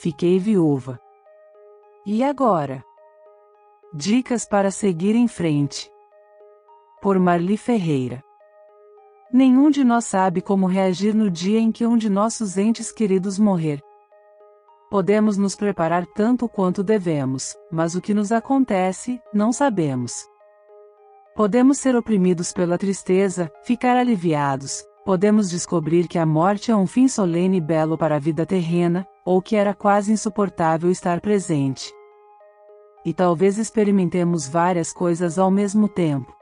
fiquei viúva. E agora? Dicas para seguir em frente. Por Marli Ferreira. Nenhum de nós sabe como reagir no dia em que um de nossos entes queridos morrer. Podemos nos preparar tanto quanto devemos, mas o que nos acontece, não sabemos. Podemos ser oprimidos pela tristeza, ficar aliviados, podemos descobrir que a morte é um fim solene e belo para a vida terrena, ou que era quase insuportável estar presente. E talvez experimentemos várias coisas ao mesmo tempo.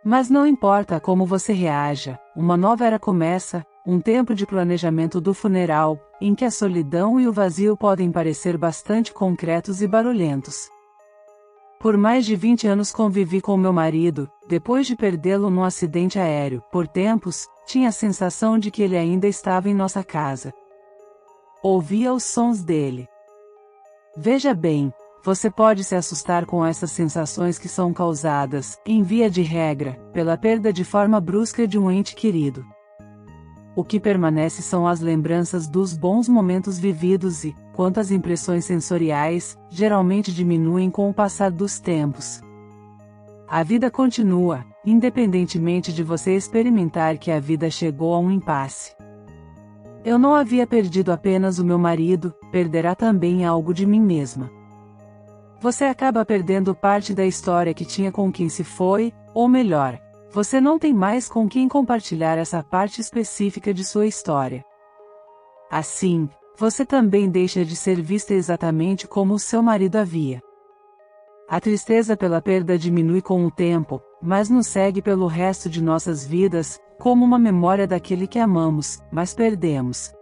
Mas não importa como você reaja, uma nova era começa, um tempo de planejamento do funeral, em que a solidão e o vazio podem parecer bastante concretos e barulhentos. Por mais de 20 anos convivi com meu marido, depois de perdê-lo num acidente aéreo, por tempos, tinha a sensação de que ele ainda estava em nossa casa. Ouvia os sons dele. Veja bem, você pode se assustar com essas sensações que são causadas, em via de regra, pela perda de forma brusca de um ente querido. O que permanece são as lembranças dos bons momentos vividos e, quanto às impressões sensoriais, geralmente diminuem com o passar dos tempos. A vida continua, independentemente de você experimentar que a vida chegou a um impasse. Eu não havia perdido apenas o meu marido, perderá também algo de mim mesma. Você acaba perdendo parte da história que tinha com quem se foi, ou melhor, você não tem mais com quem compartilhar essa parte específica de sua história. Assim, você também deixa de ser vista exatamente como o seu marido havia. A tristeza pela perda diminui com o tempo, mas nos segue pelo resto de nossas vidas, como uma memória daquele que amamos, mas perdemos.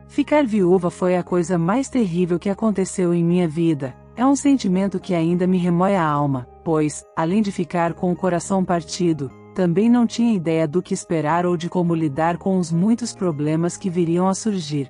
Ficar viúva foi a coisa mais terrível que aconteceu em minha vida. É um sentimento que ainda me remói a alma, pois, além de ficar com o coração partido, também não tinha ideia do que esperar ou de como lidar com os muitos problemas que viriam a surgir.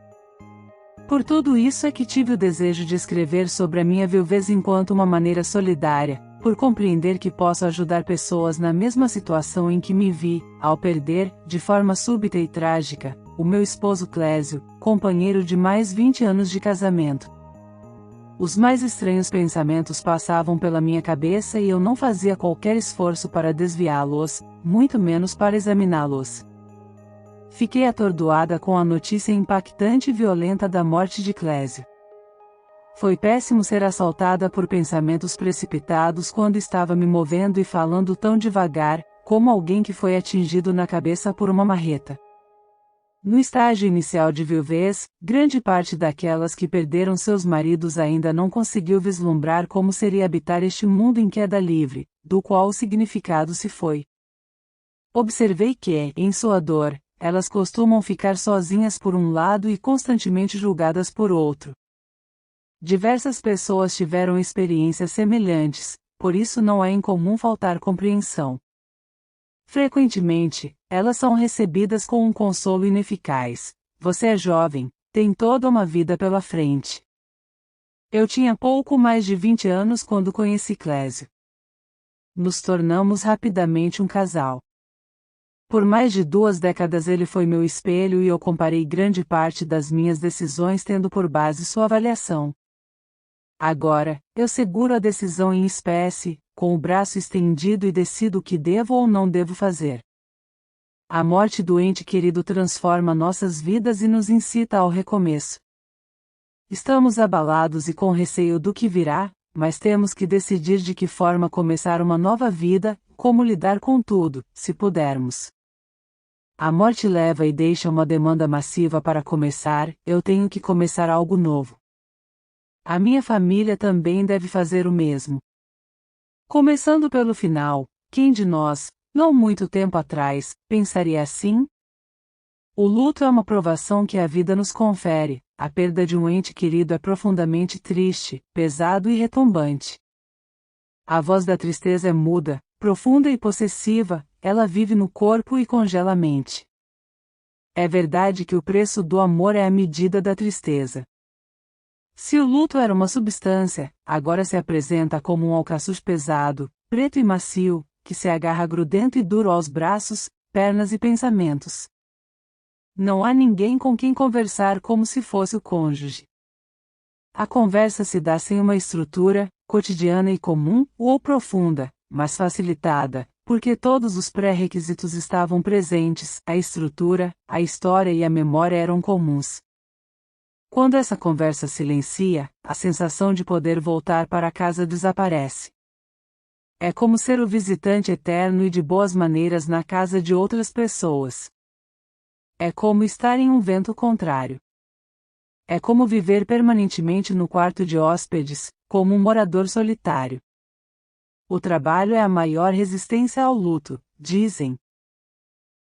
Por tudo isso é que tive o desejo de escrever sobre a minha viuvez enquanto uma maneira solidária, por compreender que posso ajudar pessoas na mesma situação em que me vi, ao perder, de forma súbita e trágica, o meu esposo Clésio, companheiro de mais 20 anos de casamento. Os mais estranhos pensamentos passavam pela minha cabeça e eu não fazia qualquer esforço para desviá-los, muito menos para examiná-los. Fiquei atordoada com a notícia impactante e violenta da morte de Clésio. Foi péssimo ser assaltada por pensamentos precipitados quando estava me movendo e falando tão devagar, como alguém que foi atingido na cabeça por uma marreta. No estágio inicial de viuvez, grande parte daquelas que perderam seus maridos ainda não conseguiu vislumbrar como seria habitar este mundo em queda livre, do qual o significado se foi. Observei que, em sua dor, elas costumam ficar sozinhas por um lado e constantemente julgadas por outro. Diversas pessoas tiveram experiências semelhantes, por isso não é incomum faltar compreensão. Frequentemente, elas são recebidas com um consolo ineficaz. Você é jovem, tem toda uma vida pela frente. Eu tinha pouco mais de 20 anos quando conheci Clésio. Nos tornamos rapidamente um casal. Por mais de 2 décadas ele foi meu espelho e eu comparei grande parte das minhas decisões tendo por base sua avaliação. Agora, eu seguro a decisão em espécie, com o braço estendido e decido o que devo ou não devo fazer. A morte do ente querido transforma nossas vidas e nos incita ao recomeço. Estamos abalados e com receio do que virá, mas temos que decidir de que forma começar uma nova vida, como lidar com tudo, se pudermos. A morte leva e deixa uma demanda massiva para começar, eu tenho que começar algo novo. A minha família também deve fazer o mesmo. Começando pelo final, quem de nós, não muito tempo atrás, pensaria assim? O luto é uma provação que a vida nos confere, a perda de um ente querido é profundamente triste, pesado e retumbante. A voz da tristeza é muda, profunda e possessiva, ela vive no corpo e congela a mente. É verdade que o preço do amor é a medida da tristeza. Se o luto era uma substância, agora se apresenta como um alcaçuz pesado, preto e macio, que se agarra grudento e duro aos braços, pernas e pensamentos. Não há ninguém com quem conversar como se fosse o cônjuge. A conversa se dá sem uma estrutura, cotidiana e comum, ou profunda, mas facilitada, porque todos os pré-requisitos estavam presentes, a estrutura, a história e a memória eram comuns. Quando essa conversa silencia, a sensação de poder voltar para casa desaparece. É como ser o visitante eterno e de boas maneiras na casa de outras pessoas. É como estar em um vento contrário. É como viver permanentemente no quarto de hóspedes, como um morador solitário. O trabalho é a maior resistência ao luto, dizem.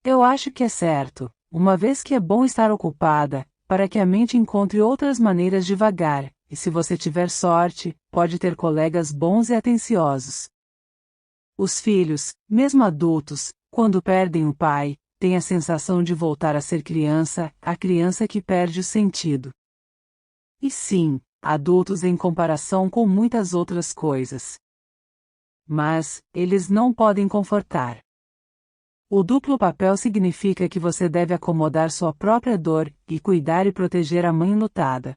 Eu acho que é certo, uma vez que é bom estar ocupada, para que a mente encontre outras maneiras de vagar, e se você tiver sorte, pode ter colegas bons e atenciosos. Os filhos, mesmo adultos, quando perdem o pai, têm a sensação de voltar a ser criança, a criança que perde o sentido. E sim, adultos em comparação com muitas outras coisas. Mas, eles não podem confortar. O duplo papel significa que você deve acomodar sua própria dor, e cuidar e proteger a mãe enlutada.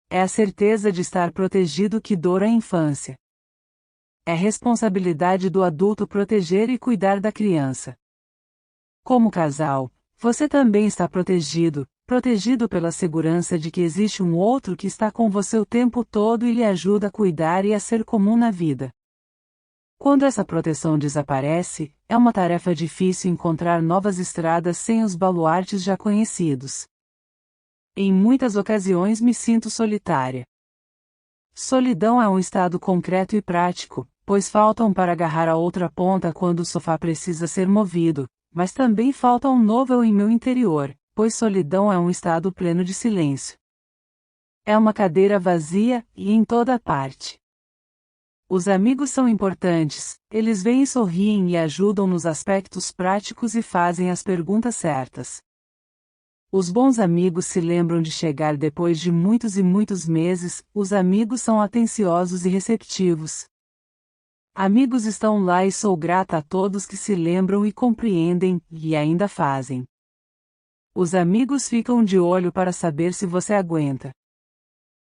É a certeza de estar protegido que doura a infância. É responsabilidade do adulto proteger e cuidar da criança. Como casal, você também está protegido pela segurança de que existe um outro que está com você o tempo todo e lhe ajuda a cuidar e a ser comum na vida. Quando essa proteção desaparece, é uma tarefa difícil encontrar novas estradas sem os baluartes já conhecidos. Em muitas ocasiões me sinto solitária. Solidão é um estado concreto e prático, pois faltam para agarrar a outra ponta quando o sofá precisa ser movido, mas também falta um novo eu em meu interior, pois solidão é um estado pleno de silêncio. É uma cadeira vazia, e em toda parte. Os amigos são importantes, eles vêm e sorriem e ajudam nos aspectos práticos e fazem as perguntas certas. Os bons amigos se lembram de chegar depois de muitos e muitos meses, os amigos são atenciosos e receptivos. Amigos estão lá e sou grata a todos que se lembram e compreendem, e ainda fazem. Os amigos ficam de olho para saber se você aguenta.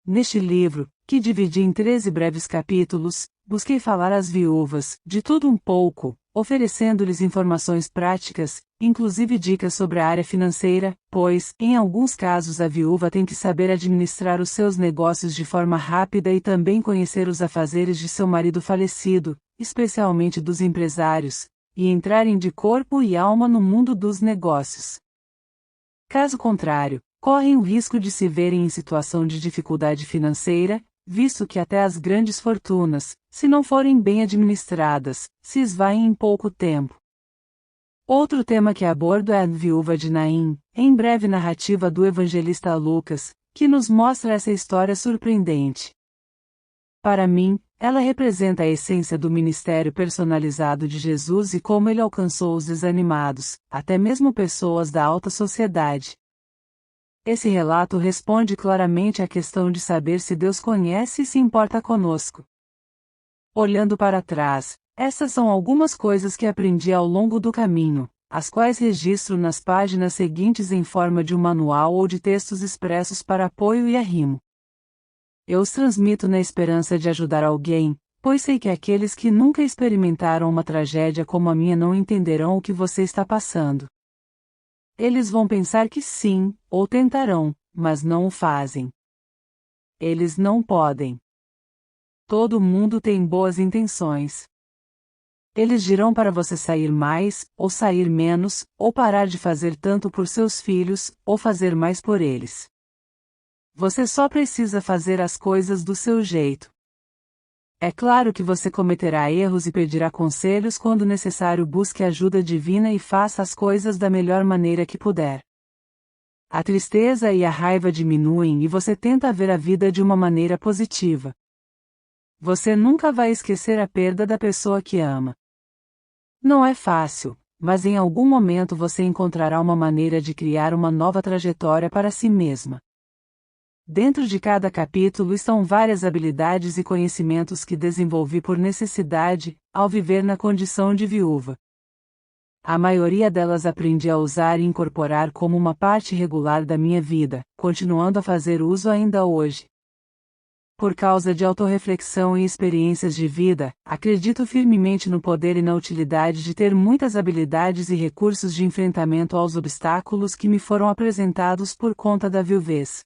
Neste livro, que dividi em 13 breves capítulos, busquei falar às viúvas, de tudo um pouco, oferecendo-lhes informações práticas, inclusive dicas sobre a área financeira, pois, em alguns casos a viúva tem que saber administrar os seus negócios de forma rápida e também conhecer os afazeres de seu marido falecido, especialmente dos empresários, e entrarem de corpo e alma no mundo dos negócios. Caso contrário, correm o risco de se verem em situação de dificuldade financeira, visto que até as grandes fortunas, se não forem bem administradas, se esvaem em pouco tempo. Outro tema que abordo é a viúva de Naim, em breve narrativa do evangelista Lucas, que nos mostra essa história surpreendente. Para mim, ela representa a essência do ministério personalizado de Jesus e como ele alcançou os desanimados, até mesmo pessoas da alta sociedade. Esse relato responde claramente à questão de saber se Deus conhece e se importa conosco. Olhando para trás, essas são algumas coisas que aprendi ao longo do caminho, as quais registro nas páginas seguintes em forma de um manual ou de textos expressos para apoio e arrimo. Eu os transmito na esperança de ajudar alguém, pois sei que aqueles que nunca experimentaram uma tragédia como a minha não entenderão o que você está passando. Eles vão pensar que sim, ou tentarão, mas não o fazem. Eles não podem. Todo mundo tem boas intenções. Eles dirão para você sair mais, ou sair menos, ou parar de fazer tanto por seus filhos, ou fazer mais por eles. Você só precisa fazer as coisas do seu jeito. É claro que você cometerá erros e pedirá conselhos quando necessário. Busque ajuda divina e faça as coisas da melhor maneira que puder. A tristeza e a raiva diminuem e você tenta ver a vida de uma maneira positiva. Você nunca vai esquecer a perda da pessoa que ama. Não é fácil, mas em algum momento você encontrará uma maneira de criar uma nova trajetória para si mesma. Dentro de cada capítulo estão várias habilidades e conhecimentos que desenvolvi por necessidade, ao viver na condição de viúva. A maioria delas aprendi a usar e incorporar como uma parte regular da minha vida, continuando a fazer uso ainda hoje. Por causa de autorreflexão e experiências de vida, acredito firmemente no poder e na utilidade de ter muitas habilidades e recursos de enfrentamento aos obstáculos que me foram apresentados por conta da viuvez.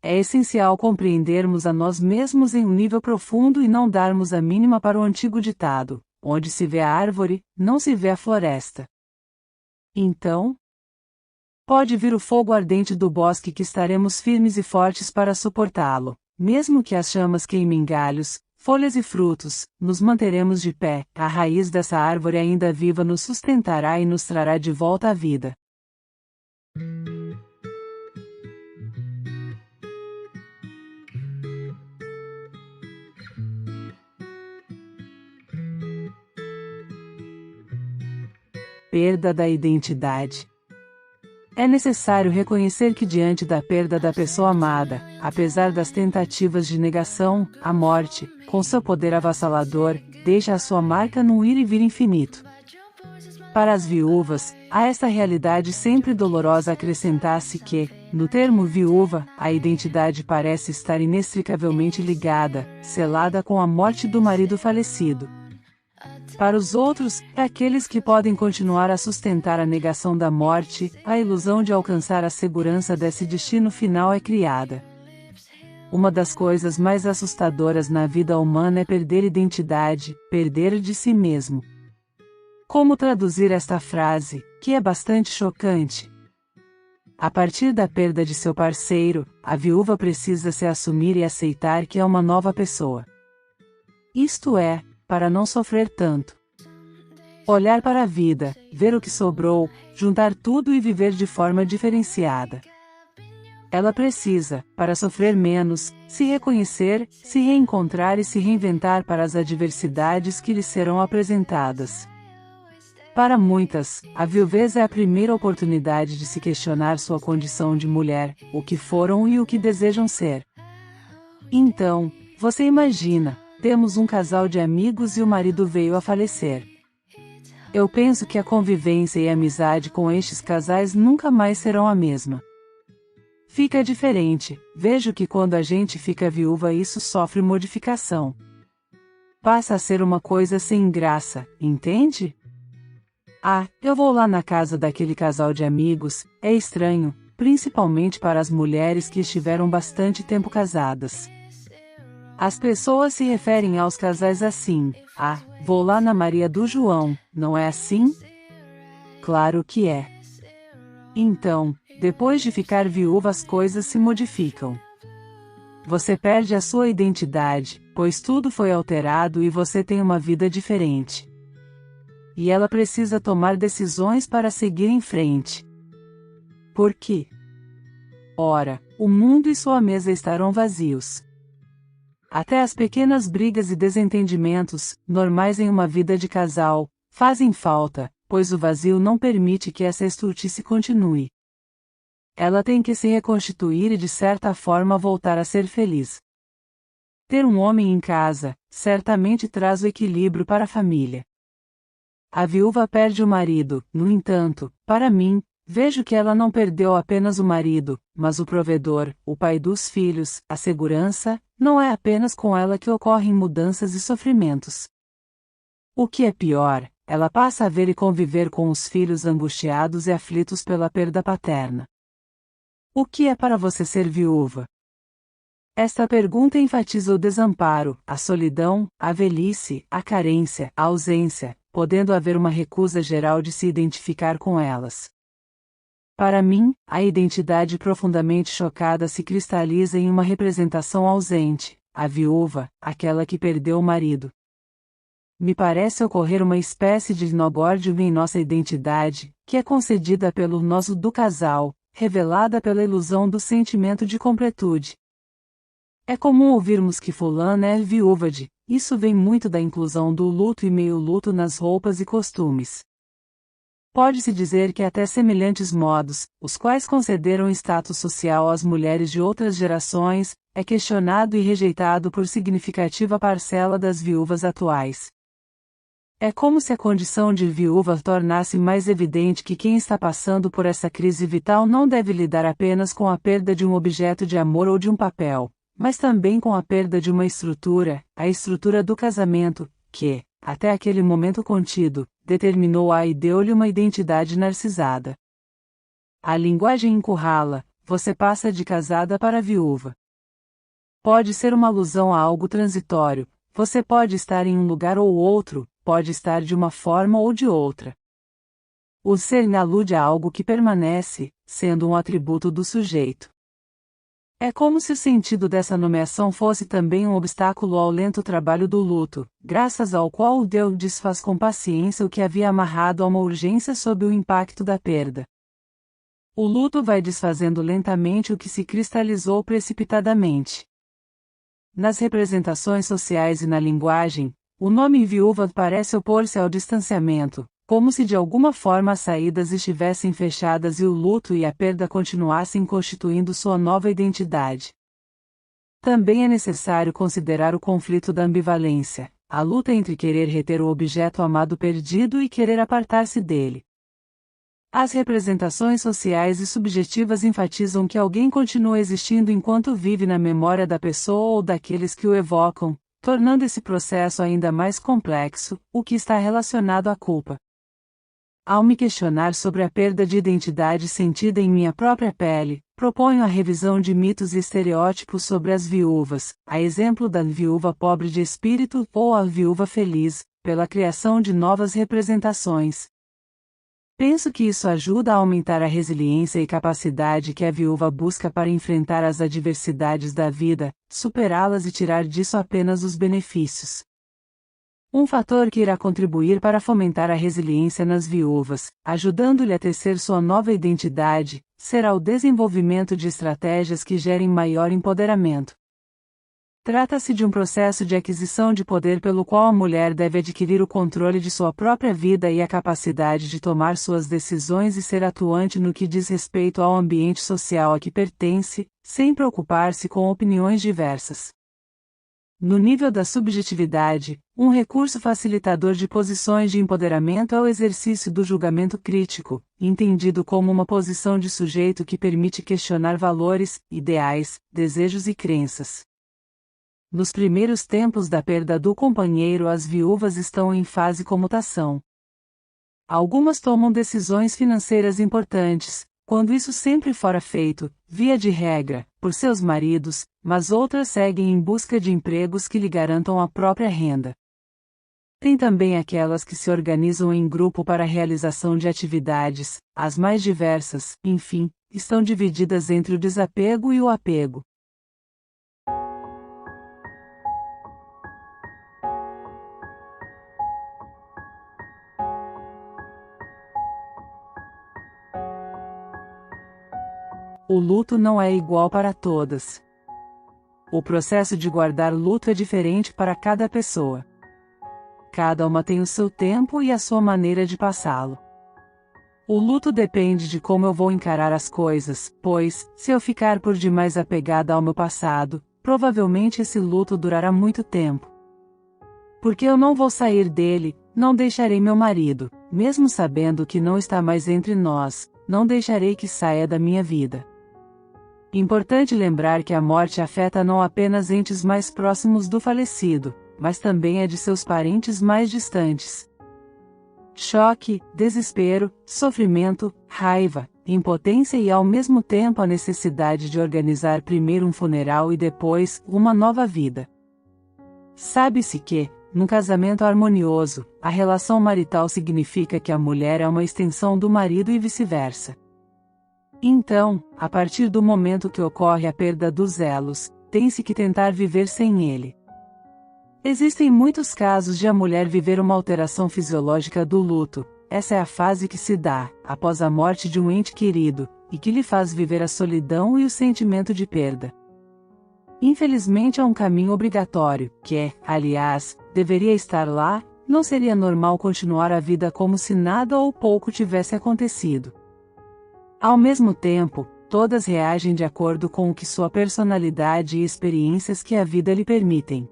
É essencial compreendermos a nós mesmos em um nível profundo e não darmos a mínima para o antigo ditado: onde se vê a árvore, não se vê a floresta. Então, pode vir o fogo ardente do bosque que estaremos firmes e fortes para suportá-lo. Mesmo que as chamas queimem galhos, folhas e frutos, nos manteremos de pé, a raiz dessa árvore ainda viva nos sustentará e nos trará de volta à vida. Perda da identidade. É necessário reconhecer que diante da perda da pessoa amada, apesar das tentativas de negação, a morte, com seu poder avassalador, deixa a sua marca no ir e vir infinito. Para as viúvas, a esta realidade sempre dolorosa acrescentasse que, no termo viúva, a identidade parece estar inextricavelmente ligada, selada com a morte do marido falecido. Para os outros, aqueles que podem continuar a sustentar a negação da morte, a ilusão de alcançar a segurança desse destino final é criada. Uma das coisas mais assustadoras na vida humana é perder identidade, perder de si mesmo. Como traduzir esta frase, que é bastante chocante? A partir da perda de seu parceiro, a viúva precisa se assumir e aceitar que é uma nova pessoa. Isto é, para não sofrer tanto. Olhar para a vida, ver o que sobrou, juntar tudo e viver de forma diferenciada. Ela precisa, para sofrer menos, se reconhecer, se reencontrar e se reinventar para as adversidades que lhe serão apresentadas. Para muitas, a viuvez é a primeira oportunidade de se questionar sua condição de mulher, o que foram e o que desejam ser. Então, você imagina, temos um casal de amigos e o marido veio a falecer. Eu penso que a convivência e a amizade com estes casais nunca mais serão a mesma. Fica diferente, vejo que quando a gente fica viúva isso sofre modificação. Passa a ser uma coisa sem graça, entende? Ah, eu vou lá na casa daquele casal de amigos, é estranho, principalmente para as mulheres que estiveram bastante tempo casadas. As pessoas se referem aos casais assim: ah, vou lá na Maria do João, não é assim? Claro que é. Então, depois de ficar viúva as coisas se modificam. Você perde a sua identidade, pois tudo foi alterado e você tem uma vida diferente. E ela precisa tomar decisões para seguir em frente. Por quê? Ora, o mundo e sua mesa estarão vazios. Até as pequenas brigas e desentendimentos, normais em uma vida de casal, fazem falta, pois o vazio não permite que essa estultice continue. Ela tem que se reconstituir e de certa forma voltar a ser feliz. Ter um homem em casa, certamente traz o equilíbrio para a família. A viúva perde o marido, no entanto, para mim, vejo que ela não perdeu apenas o marido, mas o provedor, o pai dos filhos, a segurança. Não é apenas com ela que ocorrem mudanças e sofrimentos. O que é pior, ela passa a ver e conviver com os filhos angustiados e aflitos pela perda paterna. O que é para você ser viúva? Esta pergunta enfatiza o desamparo, a solidão, a velhice, a carência, a ausência, podendo haver uma recusa geral de se identificar com elas. Para mim, a identidade profundamente chocada se cristaliza em uma representação ausente, a viúva, aquela que perdeu o marido. Me parece ocorrer uma espécie de nogórdio em nossa identidade, que é concedida pelo nós do casal, revelada pela ilusão do sentimento de completude. É comum ouvirmos que fulana é viúva de, isso vem muito da inclusão do luto e meio-luto nas roupas e costumes. Pode-se dizer que até semelhantes modos, os quais concederam status social às mulheres de outras gerações, é questionado e rejeitado por significativa parcela das viúvas atuais. É como se a condição de viúva tornasse mais evidente que quem está passando por essa crise vital não deve lidar apenas com a perda de um objeto de amor ou de um papel, mas também com a perda de uma estrutura, a estrutura do casamento, que, até aquele momento contido, determinou-a e deu-lhe uma identidade narcisada. A linguagem encurrala, você passa de casada para viúva. Pode ser uma alusão a algo transitório, você pode estar em um lugar ou outro, pode estar de uma forma ou de outra. O ser alude a algo que permanece, sendo um atributo do sujeito. É como se o sentido dessa nomeação fosse também um obstáculo ao lento trabalho do luto, graças ao qual o Deus desfaz com paciência o que havia amarrado a uma urgência sob o impacto da perda. O luto vai desfazendo lentamente o que se cristalizou precipitadamente. Nas representações sociais e na linguagem, o nome viúva parece opor-se ao distanciamento, como se de alguma forma as saídas estivessem fechadas e o luto e a perda continuassem constituindo sua nova identidade. Também é necessário considerar o conflito da ambivalência, a luta entre querer reter o objeto amado perdido e querer apartar-se dele. As representações sociais e subjetivas enfatizam que alguém continua existindo enquanto vive na memória da pessoa ou daqueles que o evocam, tornando esse processo ainda mais complexo, o que está relacionado à culpa. Ao me questionar sobre a perda de identidade sentida em minha própria pele, proponho a revisão de mitos e estereótipos sobre as viúvas, a exemplo da viúva pobre de espírito ou a viúva feliz, pela criação de novas representações. Penso que isso ajuda a aumentar a resiliência e capacidade que a viúva busca para enfrentar as adversidades da vida, superá-las e tirar disso apenas os benefícios. Um fator que irá contribuir para fomentar a resiliência nas viúvas, ajudando-lhe a tecer sua nova identidade, será o desenvolvimento de estratégias que gerem maior empoderamento. Trata-se de um processo de aquisição de poder pelo qual a mulher deve adquirir o controle de sua própria vida e a capacidade de tomar suas decisões e ser atuante no que diz respeito ao ambiente social a que pertence, sem preocupar-se com opiniões diversas. No nível da subjetividade, um recurso facilitador de posições de empoderamento é o exercício do julgamento crítico, entendido como uma posição de sujeito que permite questionar valores, ideais, desejos e crenças. Nos primeiros tempos da perda do companheiro, as viúvas estão em fase comutação. Algumas tomam decisões financeiras importantes, quando isso sempre fora feito, via de regra, por seus maridos, mas outras seguem em busca de empregos que lhe garantam a própria renda. Tem também aquelas que se organizam em grupo para a realização de atividades, as mais diversas, enfim, estão divididas entre o desapego e o apego. O luto não é igual para todas. O processo de guardar luto é diferente para cada pessoa. Cada uma tem o seu tempo e a sua maneira de passá-lo. O luto depende de como eu vou encarar as coisas, pois, se eu ficar por demais apegada ao meu passado, provavelmente esse luto durará muito tempo. Porque eu não vou sair dele, não deixarei meu marido, mesmo sabendo que não está mais entre nós, não deixarei que saia da minha vida. Importante lembrar que a morte afeta não apenas entes mais próximos do falecido, mas também a de seus parentes mais distantes. Choque, desespero, sofrimento, raiva, impotência e ao mesmo tempo a necessidade de organizar primeiro um funeral e depois, uma nova vida. Sabe-se que, num casamento harmonioso, a relação marital significa que a mulher é uma extensão do marido e vice-versa. Então, a partir do momento que ocorre a perda dos elos, tem-se que tentar viver sem ele. Existem muitos casos de a mulher viver uma alteração fisiológica do luto, essa é a fase que se dá, após a morte de um ente querido, e que lhe faz viver a solidão e o sentimento de perda. Infelizmente é um caminho obrigatório, que, aliás, deveria estar lá, não seria normal continuar a vida como se nada ou pouco tivesse acontecido. Ao mesmo tempo, todas reagem de acordo com o que sua personalidade e experiências que a vida lhe permitem.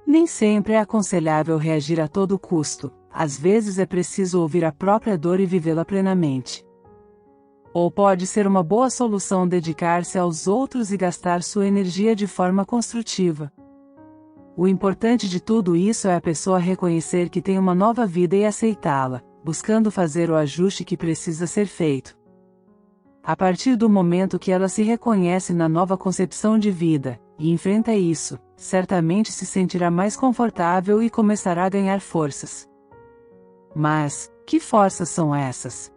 Nem sempre é aconselhável reagir a todo custo, às vezes é preciso ouvir a própria dor e vivê-la plenamente. Ou pode ser uma boa solução dedicar-se aos outros e gastar sua energia de forma construtiva. O importante de tudo isso é a pessoa reconhecer que tem uma nova vida e aceitá-la, buscando fazer o ajuste que precisa ser feito. A partir do momento que ela se reconhece na nova concepção de vida, e enfrenta isso, certamente se sentirá mais confortável e começará a ganhar forças. Mas, que forças são essas?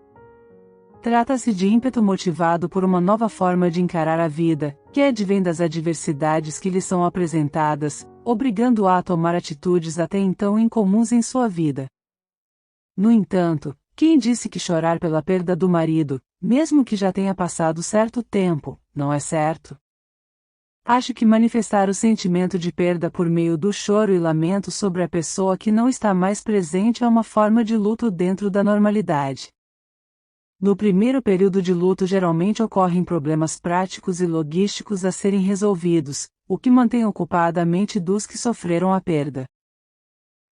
Trata-se de ímpeto motivado por uma nova forma de encarar a vida, que advém das adversidades que lhe são apresentadas, obrigando-a a tomar atitudes até então incomuns em sua vida. No entanto, quem disse que chorar pela perda do marido, mesmo que já tenha passado certo tempo, não é certo? Acho que manifestar o sentimento de perda por meio do choro e lamento sobre a pessoa que não está mais presente é uma forma de luto dentro da normalidade. No primeiro período de luto geralmente ocorrem problemas práticos e logísticos a serem resolvidos, o que mantém ocupada a mente dos que sofreram a perda.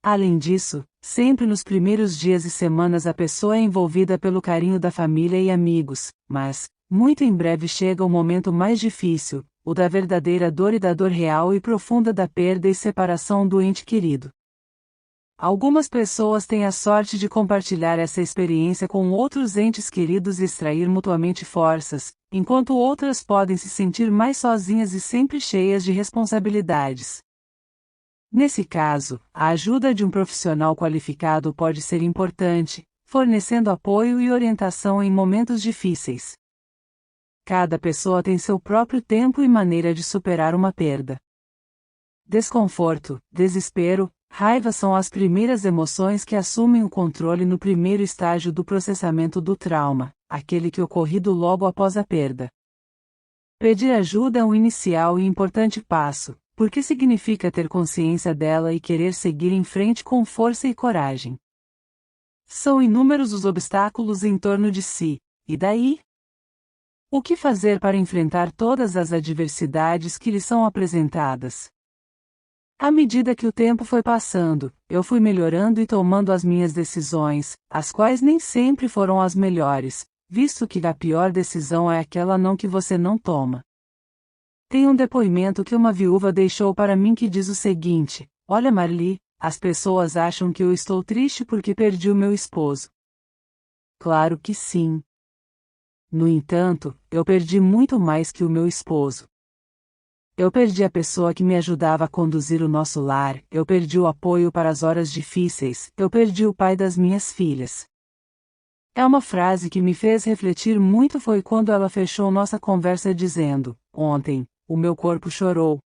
Além disso, sempre nos primeiros dias e semanas a pessoa é envolvida pelo carinho da família e amigos, mas, muito em breve chega o momento mais difícil, o da verdadeira dor e da dor real e profunda da perda e separação do ente querido. Algumas pessoas têm a sorte de compartilhar essa experiência com outros entes queridos e extrair mutuamente forças, enquanto outras podem se sentir mais sozinhas e sempre cheias de responsabilidades. Nesse caso, a ajuda de um profissional qualificado pode ser importante, fornecendo apoio e orientação em momentos difíceis. Cada pessoa tem seu próprio tempo e maneira de superar uma perda. Desconforto, desespero, raiva são as primeiras emoções que assumem o controle no primeiro estágio do processamento do trauma, aquele que ocorrido logo após a perda. Pedir ajuda é um inicial e importante passo, porque significa ter consciência dela e querer seguir em frente com força e coragem. São inúmeros os obstáculos em torno de si, e daí? O que fazer para enfrentar todas as adversidades que lhe são apresentadas? À medida que o tempo foi passando, eu fui melhorando e tomando as minhas decisões, as quais nem sempre foram as melhores, visto que a pior decisão é aquela não que você não toma. Tem um depoimento que uma viúva deixou para mim que diz o seguinte: olha Marli, as pessoas acham que eu estou triste porque perdi o meu esposo. Claro que sim. No entanto, eu perdi muito mais que o meu esposo. Eu perdi a pessoa que me ajudava a conduzir o nosso lar, eu perdi o apoio para as horas difíceis, eu perdi o pai das minhas filhas. É uma frase que me fez refletir muito foi quando ela fechou nossa conversa dizendo: ontem, o meu corpo chorou.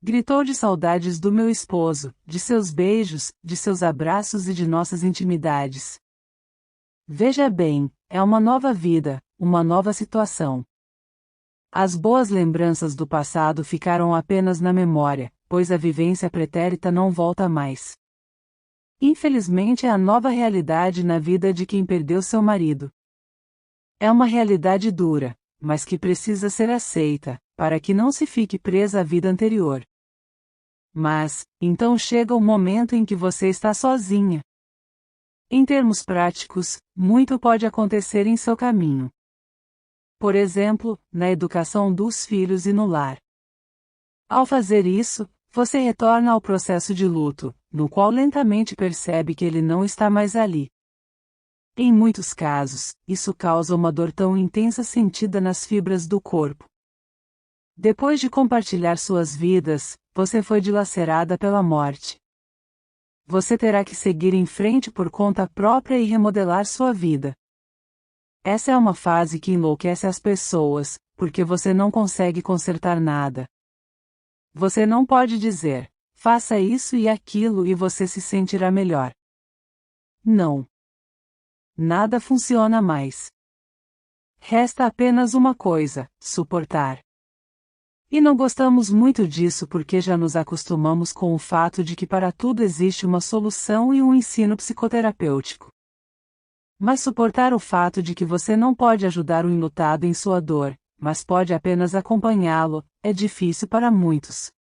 Gritou de saudades do meu esposo, de seus beijos, de seus abraços e de nossas intimidades. Veja bem, é uma nova vida, uma nova situação. As boas lembranças do passado ficaram apenas na memória, pois a vivência pretérita não volta mais. Infelizmente é a nova realidade na vida de quem perdeu seu marido. É uma realidade dura, mas que precisa ser aceita, para que não se fique presa à vida anterior. Mas, então chega o momento em que você está sozinha. Em termos práticos, muito pode acontecer em seu caminho. Por exemplo, na educação dos filhos e no lar. Ao fazer isso, você retorna ao processo de luto, no qual lentamente percebe que ele não está mais ali. Em muitos casos, isso causa uma dor tão intensa sentida nas fibras do corpo. Depois de compartilhar suas vidas, você foi dilacerada pela morte. Você terá que seguir em frente por conta própria e remodelar sua vida. Essa é uma fase que enlouquece as pessoas, porque você não consegue consertar nada. Você não pode dizer, faça isso e aquilo e você se sentirá melhor. Não. Nada funciona mais. Resta apenas uma coisa: suportar. E não gostamos muito disso porque já nos acostumamos com o fato de que para tudo existe uma solução e um ensino psicoterapêutico. Mas suportar o fato de que você não pode ajudar o enlutado em sua dor, mas pode apenas acompanhá-lo, é difícil para muitos.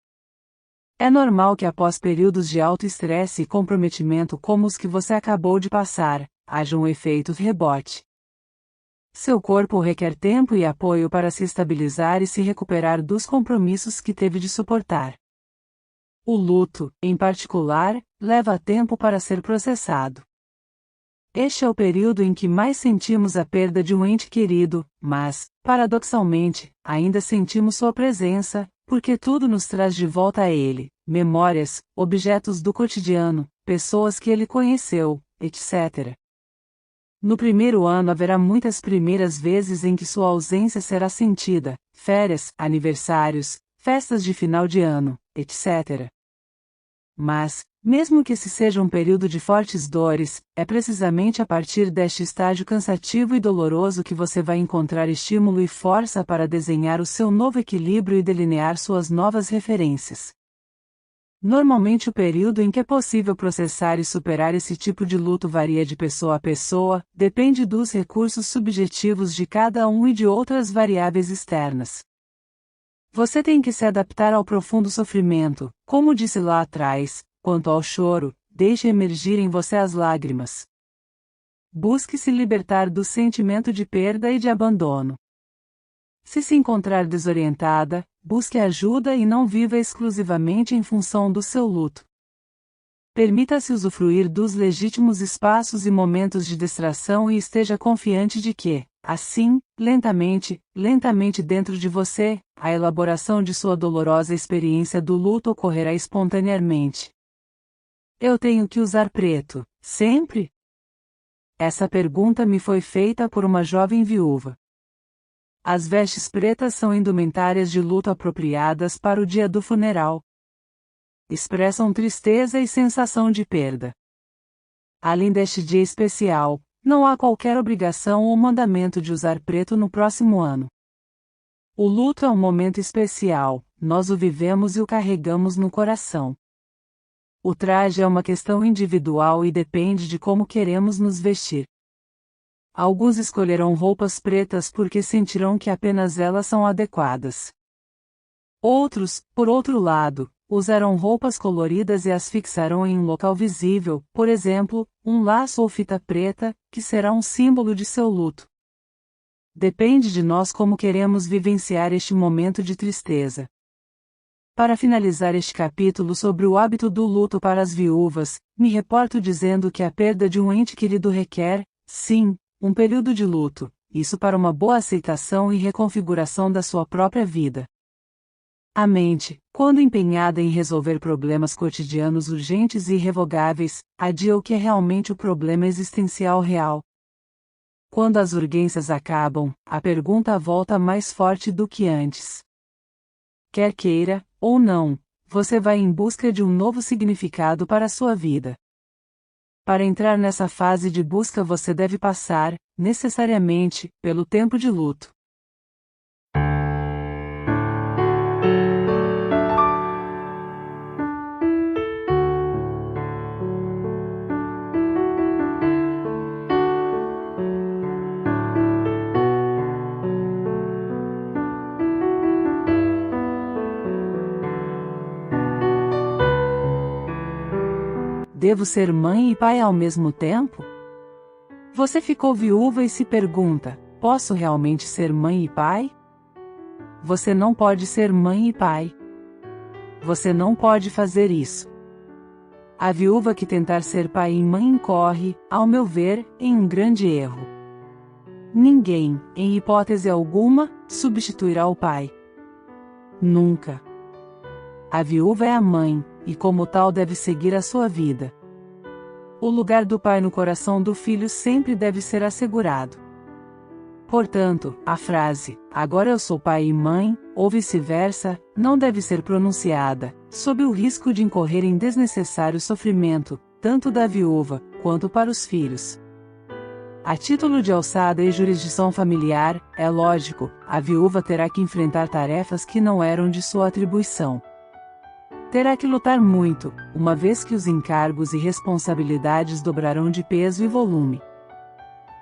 É normal que após períodos de alto estresse e comprometimento como os que você acabou de passar, haja um efeito rebote. Seu corpo requer tempo e apoio para se estabilizar e se recuperar dos compromissos que teve de suportar. O luto, em particular, leva tempo para ser processado. Este é o período em que mais sentimos a perda de um ente querido, mas, paradoxalmente, ainda sentimos sua presença, porque tudo nos traz de volta a ele: memórias, objetos do cotidiano, pessoas que ele conheceu, etc. No primeiro ano haverá muitas primeiras vezes em que sua ausência será sentida: férias, aniversários, festas de final de ano, etc. Mas, mesmo que esse seja um período de fortes dores, é precisamente a partir deste estágio cansativo e doloroso que você vai encontrar estímulo e força para desenhar o seu novo equilíbrio e delinear suas novas referências. Normalmente o período em que é possível processar e superar esse tipo de luto varia de pessoa a pessoa, depende dos recursos subjetivos de cada um e de outras variáveis externas. Você tem que se adaptar ao profundo sofrimento, como disse lá atrás. Quanto ao choro, deixe emergir em você as lágrimas. Busque se libertar do sentimento de perda e de abandono. Se encontrar desorientada, busque ajuda e não viva exclusivamente em função do seu luto. Permita-se usufruir dos legítimos espaços e momentos de distração e esteja confiante de que, assim, lentamente dentro de você, a elaboração de sua dolorosa experiência do luto ocorrerá espontaneamente. Eu tenho que usar preto, sempre? Essa pergunta me foi feita por uma jovem viúva. As vestes pretas são indumentárias de luto apropriadas para o dia do funeral. Expressam tristeza e sensação de perda. Além deste dia especial, não há qualquer obrigação ou mandamento de usar preto no próximo ano. O luto é um momento especial, nós o vivemos e o carregamos no coração. O traje é uma questão individual e depende de como queremos nos vestir. Alguns escolherão roupas pretas porque sentirão que apenas elas são adequadas. Outros, por outro lado, usarão roupas coloridas e as fixarão em um local visível, por exemplo, um laço ou fita preta, que será um símbolo de seu luto. Depende de nós como queremos vivenciar este momento de tristeza. Para finalizar este capítulo sobre o hábito do luto para as viúvas, me reporto dizendo que a perda de um ente querido requer, sim, um período de luto, isso para uma boa aceitação e reconfiguração da sua própria vida. A mente, quando empenhada em resolver problemas cotidianos urgentes e irrevogáveis, adia o que é realmente o problema existencial real. Quando as urgências acabam, a pergunta volta mais forte do que antes. Quer queira, ou não, você vai em busca de um novo significado para a sua vida. Para entrar nessa fase de busca você deve passar, necessariamente, pelo tempo de luto. Devo ser mãe e pai ao mesmo tempo? Você ficou viúva e se pergunta: posso realmente ser mãe e pai? Você não pode ser mãe e pai. Você não pode fazer isso. A viúva que tentar ser pai e mãe incorre, ao meu ver, em um grande erro. Ninguém, em hipótese alguma, substituirá o pai. Nunca. A viúva é a mãe, e como tal deve seguir a sua vida. O lugar do pai no coração do filho sempre deve ser assegurado. Portanto, a frase, agora eu sou pai e mãe, ou vice-versa, não deve ser pronunciada, sob o risco de incorrer em desnecessário sofrimento, tanto da viúva, quanto para os filhos. A título de alçada e jurisdição familiar, é lógico, a viúva terá que enfrentar tarefas que não eram de sua atribuição. Terá que lutar muito, uma vez que os encargos e responsabilidades dobrarão de peso e volume.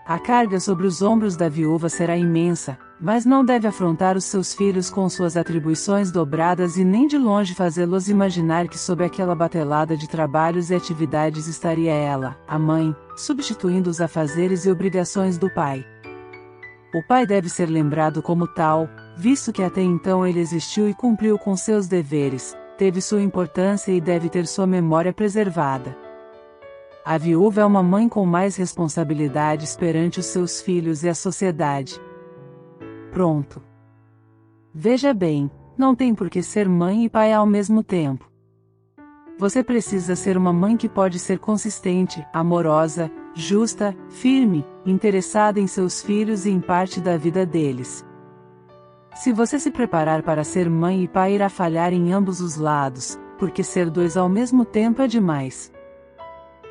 A carga sobre os ombros da viúva será imensa, mas não deve afrontar os seus filhos com suas atribuições dobradas e nem de longe fazê-los imaginar que sob aquela batelada de trabalhos e atividades estaria ela, a mãe, substituindo os afazeres e obrigações do pai. O pai deve ser lembrado como tal, visto que até então ele existiu e cumpriu com seus deveres, teve sua importância e deve ter sua memória preservada. A viúva é uma mãe com mais responsabilidades perante os seus filhos e a sociedade. Pronto. Veja bem, não tem por que ser mãe e pai ao mesmo tempo. Você precisa ser uma mãe que pode ser consistente, amorosa, justa, firme, interessada em seus filhos e em parte da vida deles. Se você se preparar para ser mãe e pai, irá falhar em ambos os lados, porque ser dois ao mesmo tempo é demais.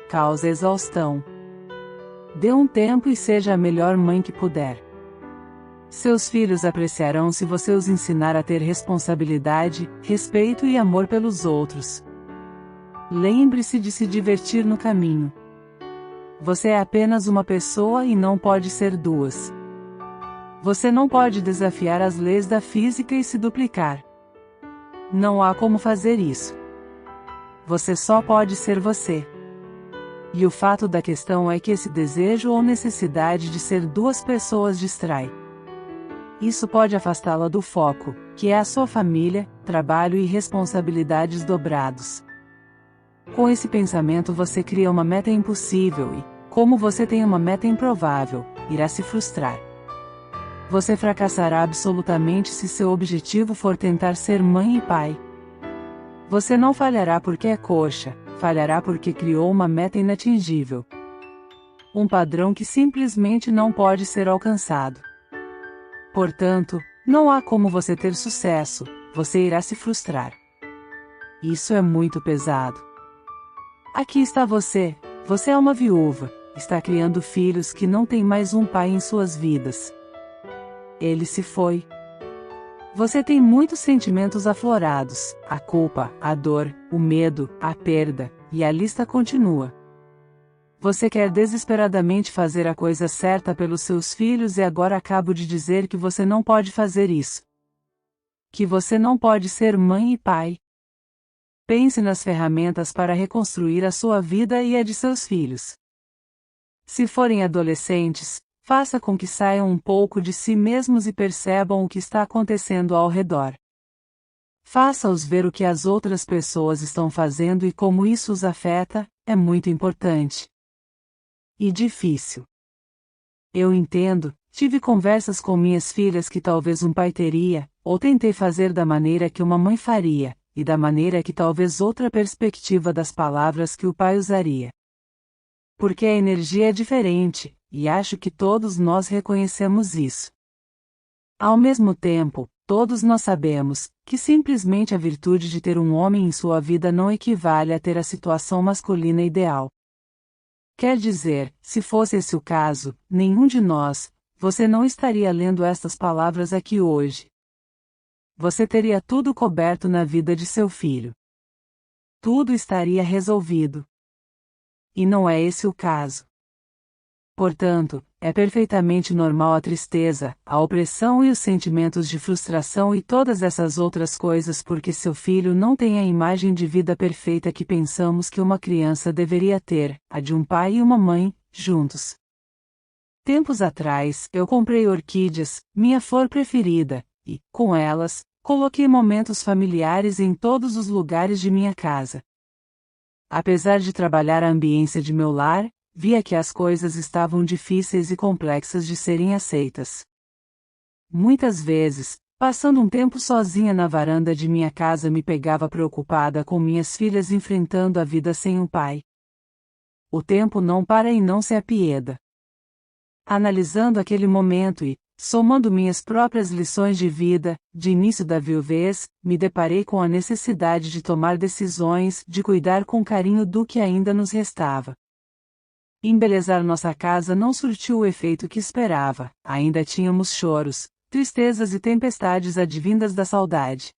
Causa exaustão. Dê um tempo e seja a melhor mãe que puder. Seus filhos apreciarão se você os ensinar a ter responsabilidade, respeito e amor pelos outros. Lembre-se de se divertir no caminho. Você é apenas uma pessoa e não pode ser duas. Você não pode desafiar as leis da física e se duplicar. Não há como fazer isso. Você só pode ser você. E o fato da questão é que esse desejo ou necessidade de ser duas pessoas distrai. Isso pode afastá-la do foco, que é a sua família, trabalho e responsabilidades dobrados. Com esse pensamento você cria uma meta impossível e, como você tem uma meta improvável, irá se frustrar. Você fracassará absolutamente se seu objetivo for tentar ser mãe e pai. Você não falhará porque é coxa, falhará porque criou uma meta inatingível. Um padrão que simplesmente não pode ser alcançado. Portanto, não há como você ter sucesso, você irá se frustrar. Isso é muito pesado. Aqui está você é uma viúva, está criando filhos que não têm mais um pai em suas vidas. Ele se foi. Você tem muitos sentimentos aflorados, a culpa, a dor, o medo, a perda, e a lista continua. Você quer desesperadamente fazer a coisa certa pelos seus filhos e agora acabo de dizer que você não pode fazer isso. Que você não pode ser mãe e pai. Pense nas ferramentas para reconstruir a sua vida e a de seus filhos. Se forem adolescentes, faça com que saiam um pouco de si mesmos e percebam o que está acontecendo ao redor. Faça-os ver o que as outras pessoas estão fazendo e como isso os afeta, é muito importante. E difícil. Eu entendo, tive conversas com minhas filhas que talvez um pai teria, ou tentei fazer da maneira que uma mãe faria, e da maneira que talvez outra perspectiva das palavras que o pai usaria. Porque a energia é diferente, e acho que todos nós reconhecemos isso. Ao mesmo tempo, todos nós sabemos que simplesmente a virtude de ter um homem em sua vida não equivale a ter a situação masculina ideal. Quer dizer, se fosse esse o caso, nenhum de nós, você não estaria lendo estas palavras aqui hoje. Você teria tudo coberto na vida de seu filho. Tudo estaria resolvido. E não é esse o caso. Portanto, é perfeitamente normal a tristeza, a opressão e os sentimentos de frustração e todas essas outras coisas porque seu filho não tem a imagem de vida perfeita que pensamos que uma criança deveria ter, a de um pai e uma mãe, juntos. Tempos atrás, eu comprei orquídeas, minha flor preferida, e, com elas, coloquei momentos familiares em todos os lugares de minha casa. Apesar de trabalhar a ambiência de meu lar, via que as coisas estavam difíceis e complexas de serem aceitas. Muitas vezes, passando um tempo sozinha na varanda de minha casa, me pegava preocupada com minhas filhas enfrentando a vida sem um pai. O tempo não para e não se apieda. Analisando aquele momento e, somando minhas próprias lições de vida, de início da viuvez, me deparei com a necessidade de tomar decisões, de cuidar com carinho do que ainda nos restava. Embelezar nossa casa não surtiu o efeito que esperava, ainda tínhamos choros, tristezas e tempestades advindas da saudade.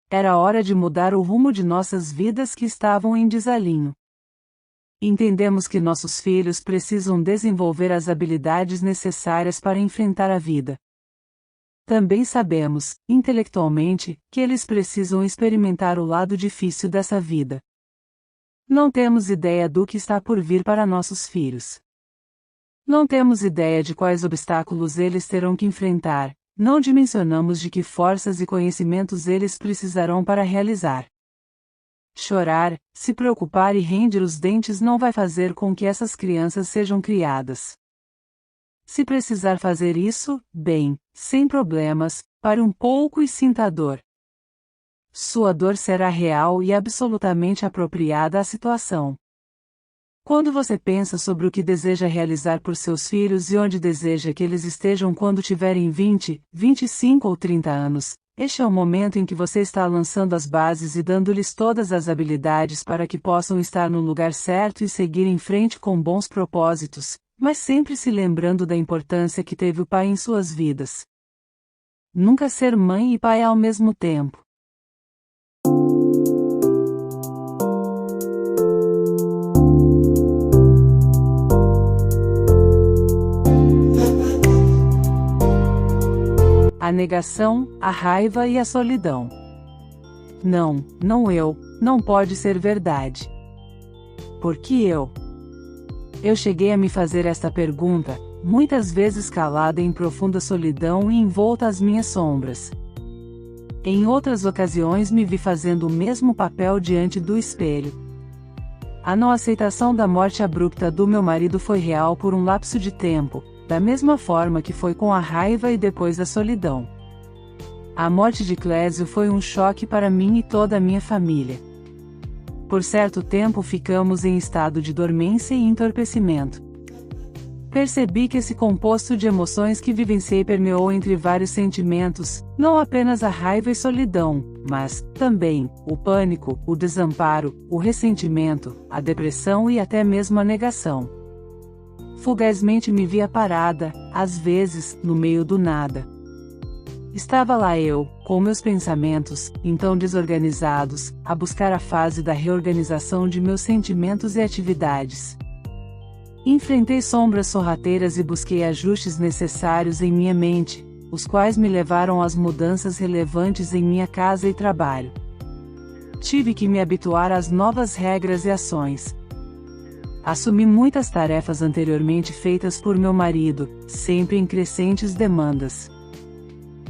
Era hora de mudar o rumo de nossas vidas que estavam em desalinho. Entendemos que nossos filhos precisam desenvolver as habilidades necessárias para enfrentar a vida. Também sabemos, intelectualmente, que eles precisam experimentar o lado difícil dessa vida. Não temos ideia do que está por vir para nossos filhos. Não temos ideia de quais obstáculos eles terão que enfrentar, não dimensionamos de que forças e conhecimentos eles precisarão para realizar. Chorar, se preocupar e render os dentes não vai fazer com que essas crianças sejam criadas. Se precisar fazer isso, bem, sem problemas, pare um pouco e sinta a dor. Sua dor será real e absolutamente apropriada à situação. Quando você pensa sobre o que deseja realizar por seus filhos e onde deseja que eles estejam quando tiverem 20, 25 ou 30 anos, este é o momento em que você está lançando as bases e dando-lhes todas as habilidades para que possam estar no lugar certo e seguir em frente com bons propósitos, mas sempre se lembrando da importância que teve o pai em suas vidas. Nunca ser mãe e pai ao mesmo tempo. A negação, a raiva e a solidão. Não pode ser verdade. Por que eu? Eu cheguei a me fazer esta pergunta, muitas vezes calada em profunda solidão e envolta às minhas sombras. Em outras ocasiões me vi fazendo o mesmo papel diante do espelho. A não aceitação da morte abrupta do meu marido foi real por um lapso de tempo, da mesma forma que foi com a raiva e depois a solidão. A morte de Clésio foi um choque para mim e toda a minha família. Por certo tempo ficamos em estado de dormência e entorpecimento. Percebi que esse composto de emoções que vivenciei permeou entre vários sentimentos, não apenas a raiva e solidão, mas, também, o pânico, o desamparo, o ressentimento, a depressão e até mesmo a negação. Fugazmente me via parada, às vezes, no meio do nada. Estava lá eu, com meus pensamentos, então desorganizados, a buscar a fase da reorganização de meus sentimentos e atividades. Enfrentei sombras sorrateiras e busquei ajustes necessários em minha mente, os quais me levaram às mudanças relevantes em minha casa e trabalho. Tive que me habituar às novas regras e ações. Assumi muitas tarefas anteriormente feitas por meu marido, sempre em crescentes demandas.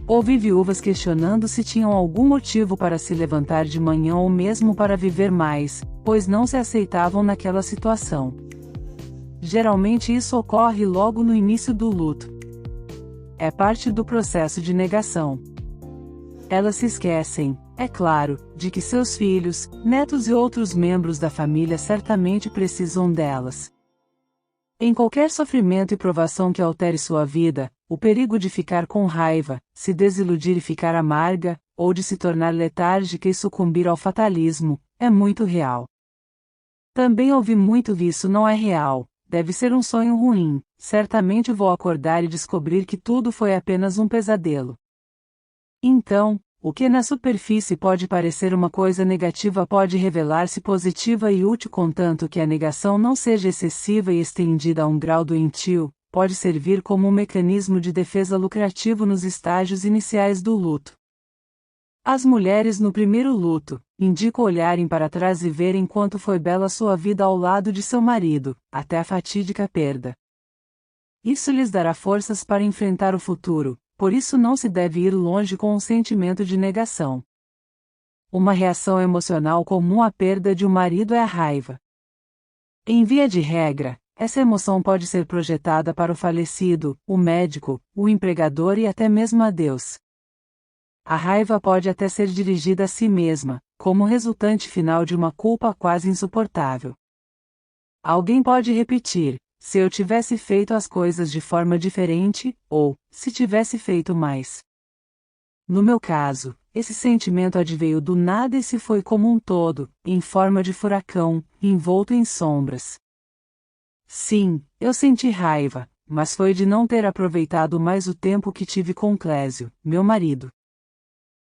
Ouvi viúvas questionando se tinham algum motivo para se levantar de manhã ou mesmo para viver mais, pois não se aceitavam naquela situação. Geralmente isso ocorre logo no início do luto. É parte do processo de negação. Elas se esquecem, é claro, de que seus filhos, netos e outros membros da família certamente precisam delas. Em qualquer sofrimento e provação que altere sua vida, o perigo de ficar com raiva, se desiludir e ficar amarga, ou de se tornar letárgica e sucumbir ao fatalismo, é muito real. Também ouvi muito que isso não é real, deve ser um sonho ruim, certamente vou acordar e descobrir que tudo foi apenas um pesadelo. Então, o que na superfície pode parecer uma coisa negativa pode revelar-se positiva e útil contanto que a negação não seja excessiva e estendida a um grau doentio, pode servir como um mecanismo de defesa lucrativo nos estágios iniciais do luto. As mulheres no primeiro luto, indico olharem para trás e verem quanto foi bela sua vida ao lado de seu marido, até a fatídica perda. Isso lhes dará forças para enfrentar o futuro. Por isso não se deve ir longe com um sentimento de negação. Uma reação emocional comum à perda de um marido é a raiva. Em via de regra, essa emoção pode ser projetada para o falecido, o médico, o empregador e até mesmo a Deus. A raiva pode até ser dirigida a si mesma, como resultante final de uma culpa quase insuportável. Alguém pode repetir: se eu tivesse feito as coisas de forma diferente, ou, se tivesse feito mais. No meu caso, esse sentimento adveio do nada e se foi como um todo, em forma de furacão, envolto em sombras. Sim, eu senti raiva, mas foi de não ter aproveitado mais o tempo que tive com Clésio, meu marido.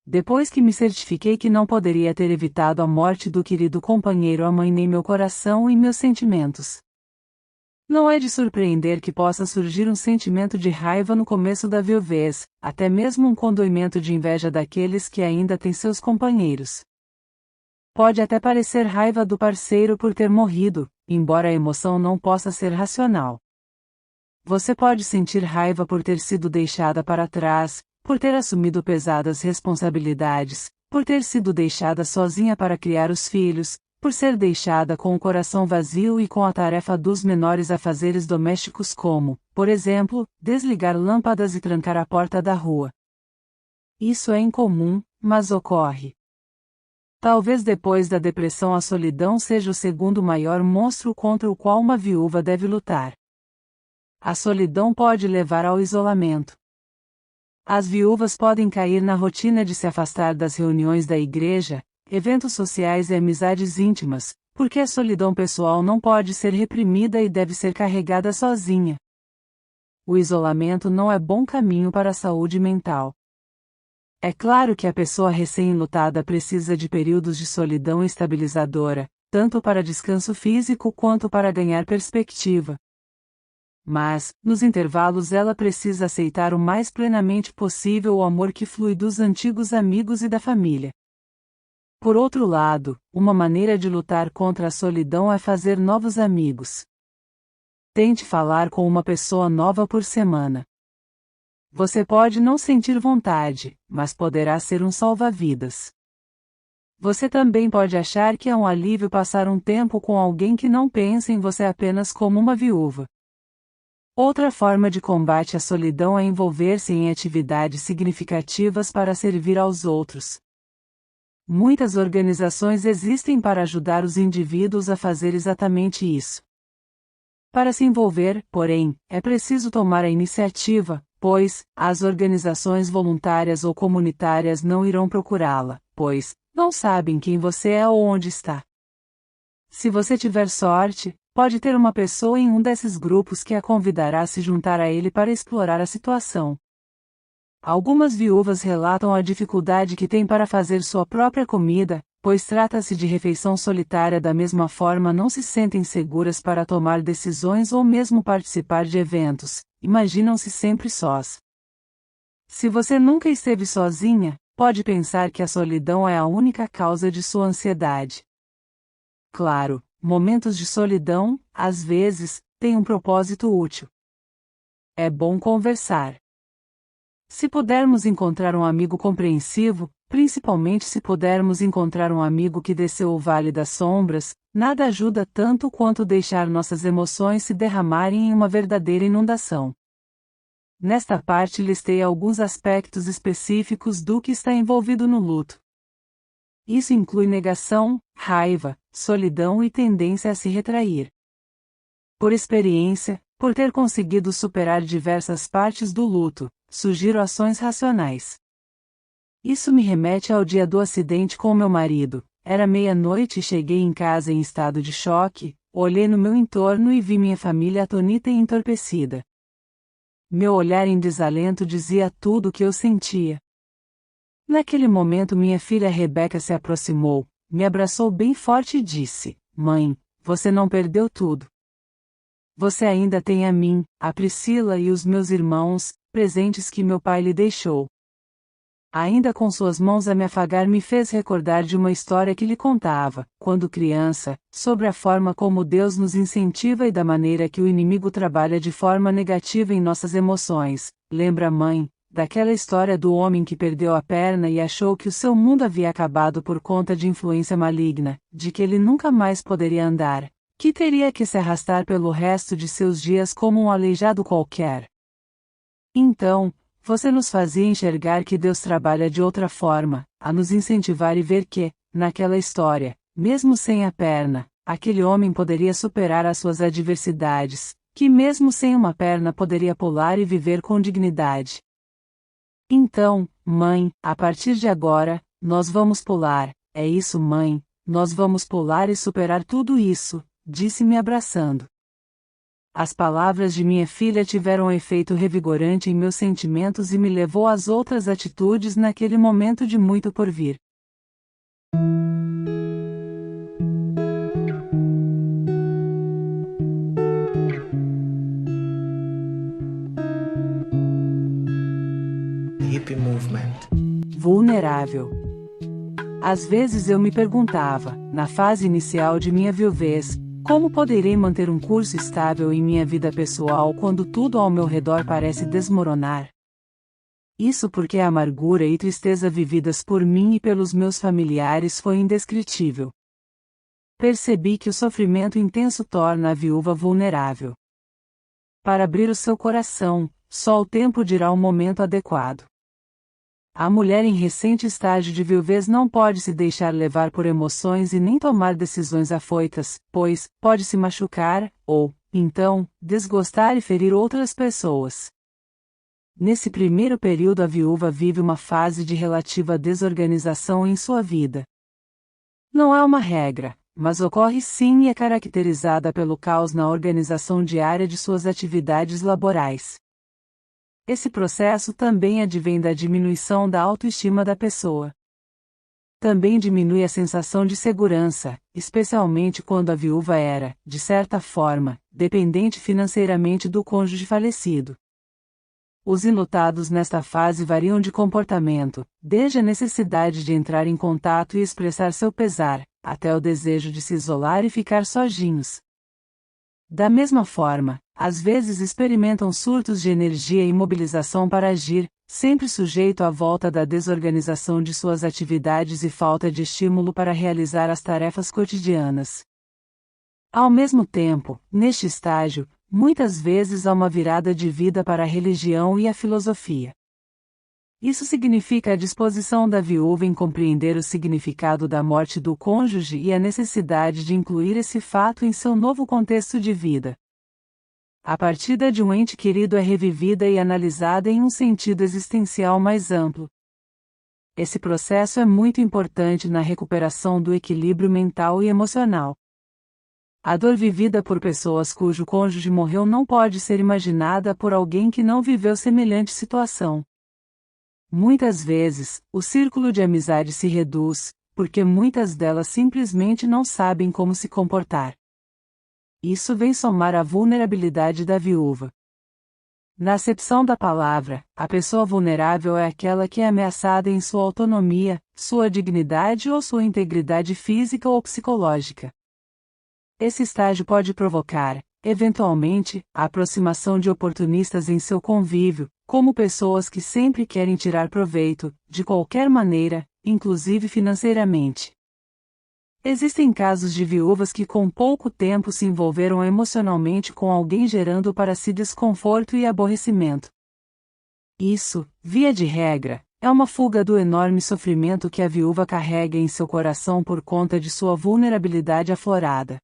Depois que me certifiquei que não poderia ter evitado a morte do querido companheiro, amainei meu coração e meus sentimentos. Não é de surpreender que possa surgir um sentimento de raiva no começo da viuvez, até mesmo um condoimento de inveja daqueles que ainda têm seus companheiros. Pode até parecer raiva do parceiro por ter morrido, embora a emoção não possa ser racional. Você pode sentir raiva por ter sido deixada para trás, por ter assumido pesadas responsabilidades, por ter sido deixada sozinha para criar os filhos, por ser deixada com o coração vazio e com a tarefa dos menores afazeres domésticos como, por exemplo, desligar lâmpadas e trancar a porta da rua. Isso é incomum, mas ocorre. Talvez depois da depressão a solidão seja o segundo maior monstro contra o qual uma viúva deve lutar. A solidão pode levar ao isolamento. As viúvas podem cair na rotina de se afastar das reuniões da igreja, eventos sociais e amizades íntimas, porque a solidão pessoal não pode ser reprimida e deve ser carregada sozinha. O isolamento não é bom caminho para a saúde mental. É claro que a pessoa recém-enlutada precisa de períodos de solidão estabilizadora, tanto para descanso físico quanto para ganhar perspectiva. Mas, nos intervalos ela precisa aceitar o mais plenamente possível o amor que flui dos antigos amigos e da família. Por outro lado, uma maneira de lutar contra a solidão é fazer novos amigos. Tente falar com uma pessoa nova por semana. Você pode não sentir vontade, mas poderá ser um salva-vidas. Você também pode achar que é um alívio passar um tempo com alguém que não pensa em você apenas como uma viúva. Outra forma de combate à solidão é envolver-se em atividades significativas para servir aos outros. Muitas organizações existem para ajudar os indivíduos a fazer exatamente isso. Para se envolver, porém, é preciso tomar a iniciativa, pois, as organizações voluntárias ou comunitárias não irão procurá-la, pois, não sabem quem você é ou onde está. Se você tiver sorte, pode ter uma pessoa em um desses grupos que a convidará a se juntar a ele para explorar a situação. Algumas viúvas relatam a dificuldade que têm para fazer sua própria comida, pois trata-se de refeição solitária. Da mesma forma não se sentem seguras para tomar decisões ou mesmo participar de eventos, imaginam-se sempre sós. Se você nunca esteve sozinha, pode pensar que a solidão é a única causa de sua ansiedade. Claro, momentos de solidão, às vezes, têm um propósito útil. É bom conversar. Se pudermos encontrar um amigo compreensivo, principalmente se pudermos encontrar um amigo que desceu o Vale das Sombras, nada ajuda tanto quanto deixar nossas emoções se derramarem em uma verdadeira inundação. Nesta parte listei alguns aspectos específicos do que está envolvido no luto. Isso inclui negação, raiva, solidão e tendência a se retrair. Por experiência, por ter conseguido superar diversas partes do luto, sugiro ações racionais. Isso me remete ao dia do acidente com meu marido. Era meia-noite e cheguei em casa em estado de choque, olhei no meu entorno e vi minha família atonita e entorpecida. Meu olhar em desalento dizia tudo o que eu sentia. Naquele momento minha filha Rebeca se aproximou, me abraçou bem forte e disse: "Mãe, você não perdeu tudo. Você ainda tem a mim, a Priscila e os meus irmãos, presentes que meu pai lhe deixou." Ainda com suas mãos a me afagar me fez recordar de uma história que lhe contava, quando criança, sobre a forma como Deus nos incentiva e da maneira que o inimigo trabalha de forma negativa em nossas emoções. Lembra, mãe, daquela história do homem que perdeu a perna e achou que o seu mundo havia acabado por conta de influência maligna, de que ele nunca mais poderia andar, que teria que se arrastar pelo resto de seus dias como um aleijado qualquer. Então, você nos fazia enxergar que Deus trabalha de outra forma, a nos incentivar e ver que, naquela história, mesmo sem a perna, aquele homem poderia superar as suas adversidades, que mesmo sem uma perna poderia pular e viver com dignidade. Então, mãe, a partir de agora, nós vamos pular. É isso, mãe, nós vamos pular e superar tudo isso, disse-me abraçando. As palavras de minha filha tiveram um efeito revigorante em meus sentimentos e me levou às outras atitudes naquele momento de muito por vir. Hippie Movement. Vulnerável. Às vezes eu me perguntava, na fase inicial de minha viuvez, Como poderei manter um curso estável em minha vida pessoal quando tudo ao meu redor parece desmoronar? Isso porque a amargura e tristeza vividas por mim e pelos meus familiares foi indescritível. Percebi que o sofrimento intenso torna a viúva vulnerável. Para abrir o seu coração, só o tempo dirá o momento adequado. A mulher em recente estágio de viuvez não pode se deixar levar por emoções e nem tomar decisões afoitas, pois pode se machucar, ou, então, desgostar e ferir outras pessoas. Nesse primeiro período a viúva vive uma fase de relativa desorganização em sua vida. Não há uma regra, mas ocorre sim e é caracterizada pelo caos na organização diária de suas atividades laborais. Esse processo também advém da diminuição da autoestima da pessoa. Também diminui a sensação de segurança, especialmente quando a viúva era, de certa forma, dependente financeiramente do cônjuge falecido. Os enlutados nesta fase variam de comportamento, desde a necessidade de entrar em contato e expressar seu pesar, até o desejo de se isolar e ficar sozinhos. Da mesma forma, às vezes experimentam surtos de energia e mobilização para agir, sempre sujeito à volta da desorganização de suas atividades e falta de estímulo para realizar as tarefas cotidianas. Ao mesmo tempo, neste estágio, muitas vezes há uma virada de vida para a religião e a filosofia. Isso significa a disposição da viúva em compreender o significado da morte do cônjuge e a necessidade de incluir esse fato em seu novo contexto de vida. A partida de um ente querido é revivida e analisada em um sentido existencial mais amplo. Esse processo é muito importante na recuperação do equilíbrio mental e emocional. A dor vivida por pessoas cujo cônjuge morreu não pode ser imaginada por alguém que não viveu semelhante situação. Muitas vezes, o círculo de amizade se reduz, porque muitas delas simplesmente não sabem como se comportar. Isso vem somar à vulnerabilidade da viúva. Na acepção da palavra, a pessoa vulnerável é aquela que é ameaçada em sua autonomia, sua dignidade ou sua integridade física ou psicológica. Esse estágio pode provocar, eventualmente, a aproximação de oportunistas em seu convívio, como pessoas que sempre querem tirar proveito, de qualquer maneira, inclusive financeiramente. Existem casos de viúvas que com pouco tempo se envolveram emocionalmente com alguém gerando para si desconforto e aborrecimento. Isso, via de regra, é uma fuga do enorme sofrimento que a viúva carrega em seu coração por conta de sua vulnerabilidade aflorada.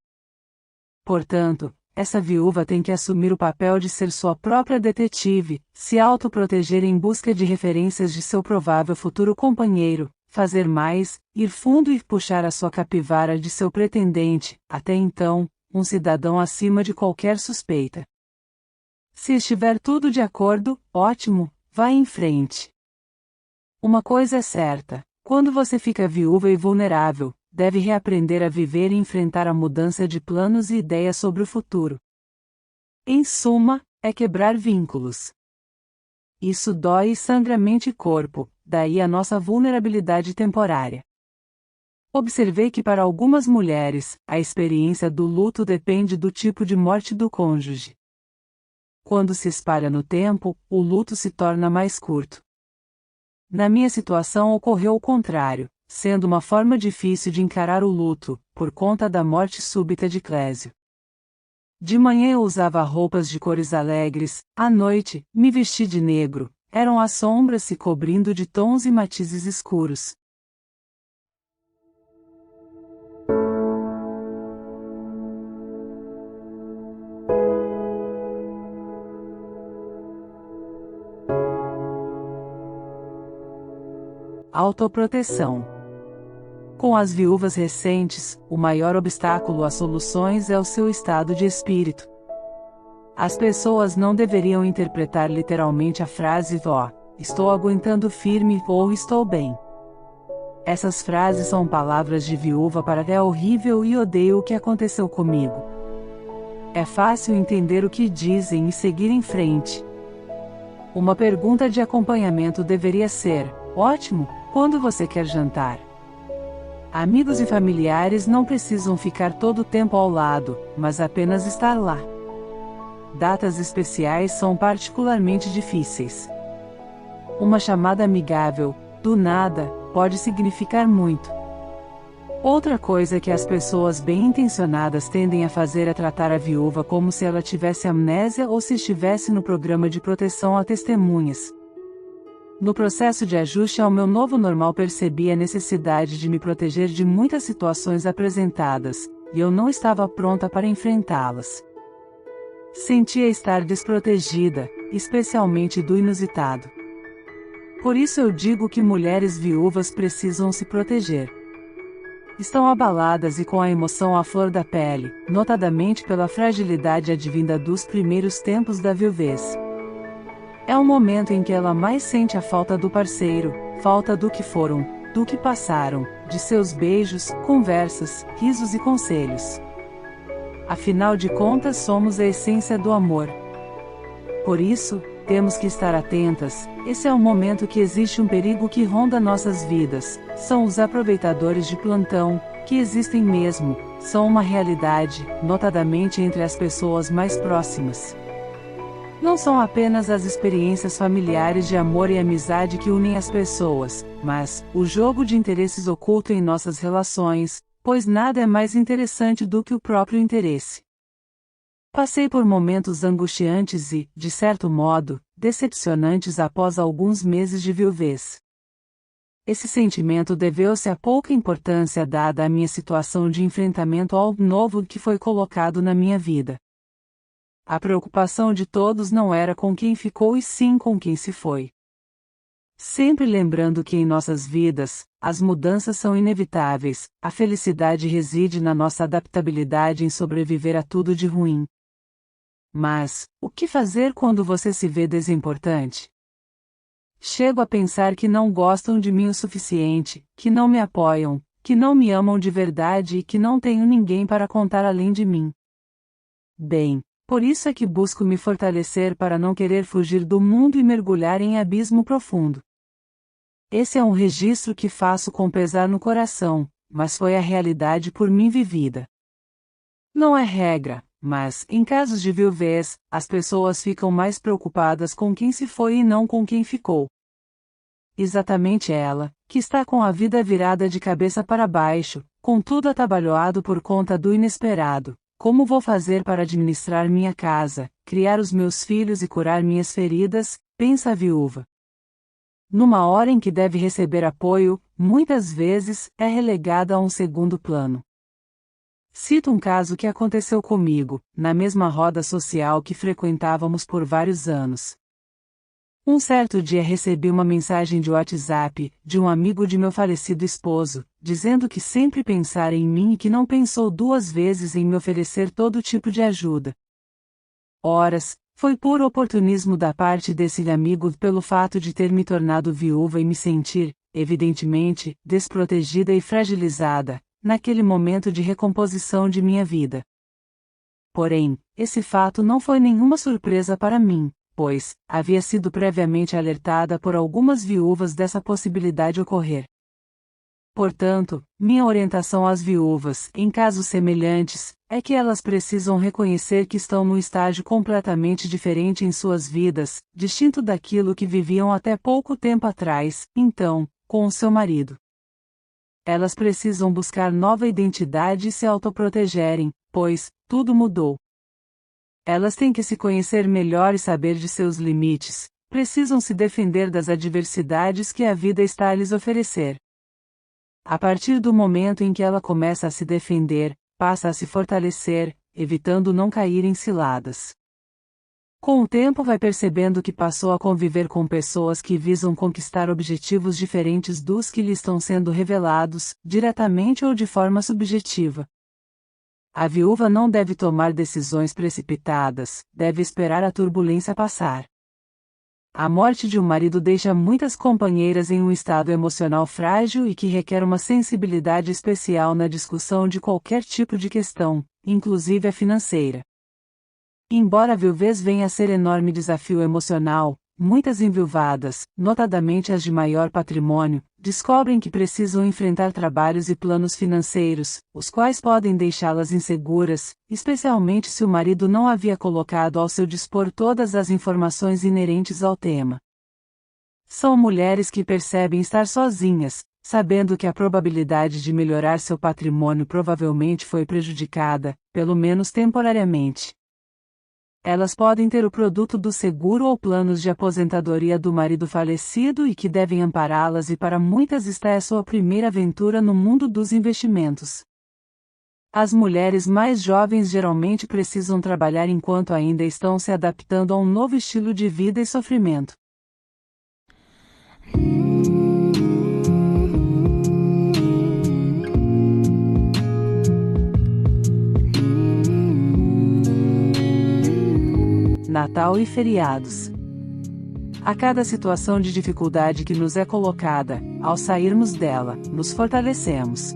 Portanto, essa viúva tem que assumir o papel de ser sua própria detetive, se autoproteger em busca de referências de seu provável futuro companheiro, fazer mais, ir fundo e puxar a sua capivara de seu pretendente, até então, um cidadão acima de qualquer suspeita. Se estiver tudo de acordo, ótimo, vá em frente. Uma coisa é certa, quando você fica viúva e vulnerável, deve reaprender a viver e enfrentar a mudança de planos e ideias sobre o futuro. Em suma, é quebrar vínculos. Isso dói e sangra mente e corpo, daí a nossa vulnerabilidade temporária. Observei que para algumas mulheres, a experiência do luto depende do tipo de morte do cônjuge. Quando se espalha no tempo, o luto se torna mais curto. Na minha situação ocorreu o contrário, sendo uma forma difícil de encarar o luto, por conta da morte súbita de Clésio. De manhã eu usava roupas de cores alegres, à noite, me vesti de negro, eram as sombras se cobrindo de tons e matizes escuros. Autoproteção. Com as viúvas recentes, o maior obstáculo às soluções é o seu estado de espírito. As pessoas não deveriam interpretar literalmente a frase estou aguentando firme ou estou bem. Essas frases são palavras de viúva para é horrível e odeio o que aconteceu comigo. É fácil entender o que dizem e seguir em frente. Uma pergunta de acompanhamento deveria ser: ótimo, quando você quer jantar? Amigos e familiares não precisam ficar todo o tempo ao lado, mas apenas estar lá. Datas especiais são particularmente difíceis. Uma chamada amigável, do nada, pode significar muito. Outra coisa que as pessoas bem-intencionadas tendem a fazer é tratar a viúva como se ela tivesse amnésia ou se estivesse no programa de proteção a testemunhas. No processo de ajuste ao meu novo normal percebi a necessidade de me proteger de muitas situações apresentadas, e eu não estava pronta para enfrentá-las. Sentia estar desprotegida, especialmente do inusitado. Por isso eu digo que mulheres viúvas precisam se proteger. Estão abaladas e com a emoção à flor da pele, notadamente pela fragilidade advinda dos primeiros tempos da viuvez. É o momento em que ela mais sente a falta do parceiro, falta do que foram, do que passaram, de seus beijos, conversas, risos e conselhos. Afinal de contas, somos a essência do amor. Por isso, temos que estar atentas. Esse é o momento que existe um perigo que ronda nossas vidas. São os aproveitadores de plantão, que existem mesmo, são uma realidade, notadamente entre as pessoas mais próximas. Não são apenas as experiências familiares de amor e amizade que unem as pessoas, mas o jogo de interesses oculto em nossas relações, pois nada é mais interessante do que o próprio interesse. Passei por momentos angustiantes e, de certo modo, decepcionantes após alguns meses de viuvez. Esse sentimento deveu-se à pouca importância dada à minha situação de enfrentamento ao novo que foi colocado na minha vida. A preocupação de todos não era com quem ficou e sim com quem se foi. Sempre lembrando que em nossas vidas, as mudanças são inevitáveis, a felicidade reside na nossa adaptabilidade em sobreviver a tudo de ruim. Mas, o que fazer quando você se vê desimportante? Chego a pensar que não gostam de mim o suficiente, que não me apoiam, que não me amam de verdade e que não tenho ninguém para contar além de mim. Bem, por isso é que busco me fortalecer para não querer fugir do mundo e mergulhar em abismo profundo. Esse é um registro que faço com pesar no coração, mas foi a realidade por mim vivida. Não é regra, mas, em casos de viuvez, as pessoas ficam mais preocupadas com quem se foi e não com quem ficou. Exatamente ela, que está com a vida virada de cabeça para baixo, com tudo atabalhoado por conta do inesperado. Como vou fazer para administrar minha casa, criar os meus filhos e curar minhas feridas? Pensa a viúva. Numa hora em que deve receber apoio, muitas vezes, é relegada a um segundo plano. Cito um caso que aconteceu comigo, na mesma roda social que frequentávamos por vários anos. Um certo dia recebi uma mensagem de WhatsApp, de um amigo de meu falecido esposo, dizendo que sempre pensara em mim e que não pensou duas vezes em me oferecer todo tipo de ajuda. Horas, foi puro oportunismo da parte desse amigo pelo fato de ter me tornado viúva e me sentir, evidentemente, desprotegida e fragilizada, naquele momento de recomposição de minha vida. Porém, esse fato não foi nenhuma surpresa para mim, pois havia sido previamente alertada por algumas viúvas dessa possibilidade ocorrer. Portanto, minha orientação às viúvas, em casos semelhantes, é que elas precisam reconhecer que estão num estágio completamente diferente em suas vidas, distinto daquilo que viviam até pouco tempo atrás, então, com o seu marido. Elas precisam buscar nova identidade e se autoprotegerem, pois tudo mudou. Elas têm que se conhecer melhor e saber de seus limites, precisam se defender das adversidades que a vida está a lhes oferecer. A partir do momento em que ela começa a se defender, passa a se fortalecer, evitando não cair em ciladas. Com o tempo vai percebendo que passou a conviver com pessoas que visam conquistar objetivos diferentes dos que lhe estão sendo revelados, diretamente ou de forma subjetiva. A viúva não deve tomar decisões precipitadas, deve esperar a turbulência passar. A morte de um marido deixa muitas companheiras em um estado emocional frágil e que requer uma sensibilidade especial na discussão de qualquer tipo de questão, inclusive a financeira. Embora a viuvez venha a ser enorme desafio emocional, muitas enviuvadas, notadamente as de maior patrimônio, descobrem que precisam enfrentar trabalhos e planos financeiros, os quais podem deixá-las inseguras, especialmente se o marido não havia colocado ao seu dispor todas as informações inerentes ao tema. São mulheres que percebem estar sozinhas, sabendo que a probabilidade de melhorar seu patrimônio provavelmente foi prejudicada, pelo menos temporariamente. Elas podem ter o produto do seguro ou planos de aposentadoria do marido falecido e que devem ampará-las, e para muitas esta é a sua primeira aventura no mundo dos investimentos. As mulheres mais jovens geralmente precisam trabalhar enquanto ainda estão se adaptando a um novo estilo de vida e sofrimento. Natal e feriados. A cada situação de dificuldade que nos é colocada, ao sairmos dela, nos fortalecemos.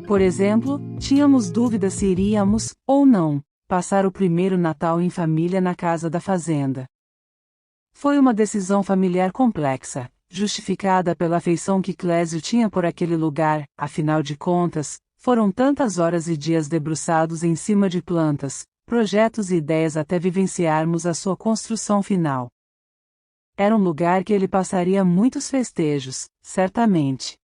Por exemplo, tínhamos dúvida se iríamos, ou não, passar o primeiro Natal em família na casa da fazenda. Foi uma decisão familiar complexa, justificada pela afeição que Clésio tinha por aquele lugar, afinal de contas, foram tantas horas e dias debruçados em cima de plantas, projetos e ideias até vivenciarmos a sua construção final. Era um lugar que ele passaria muitos festejos, certamente.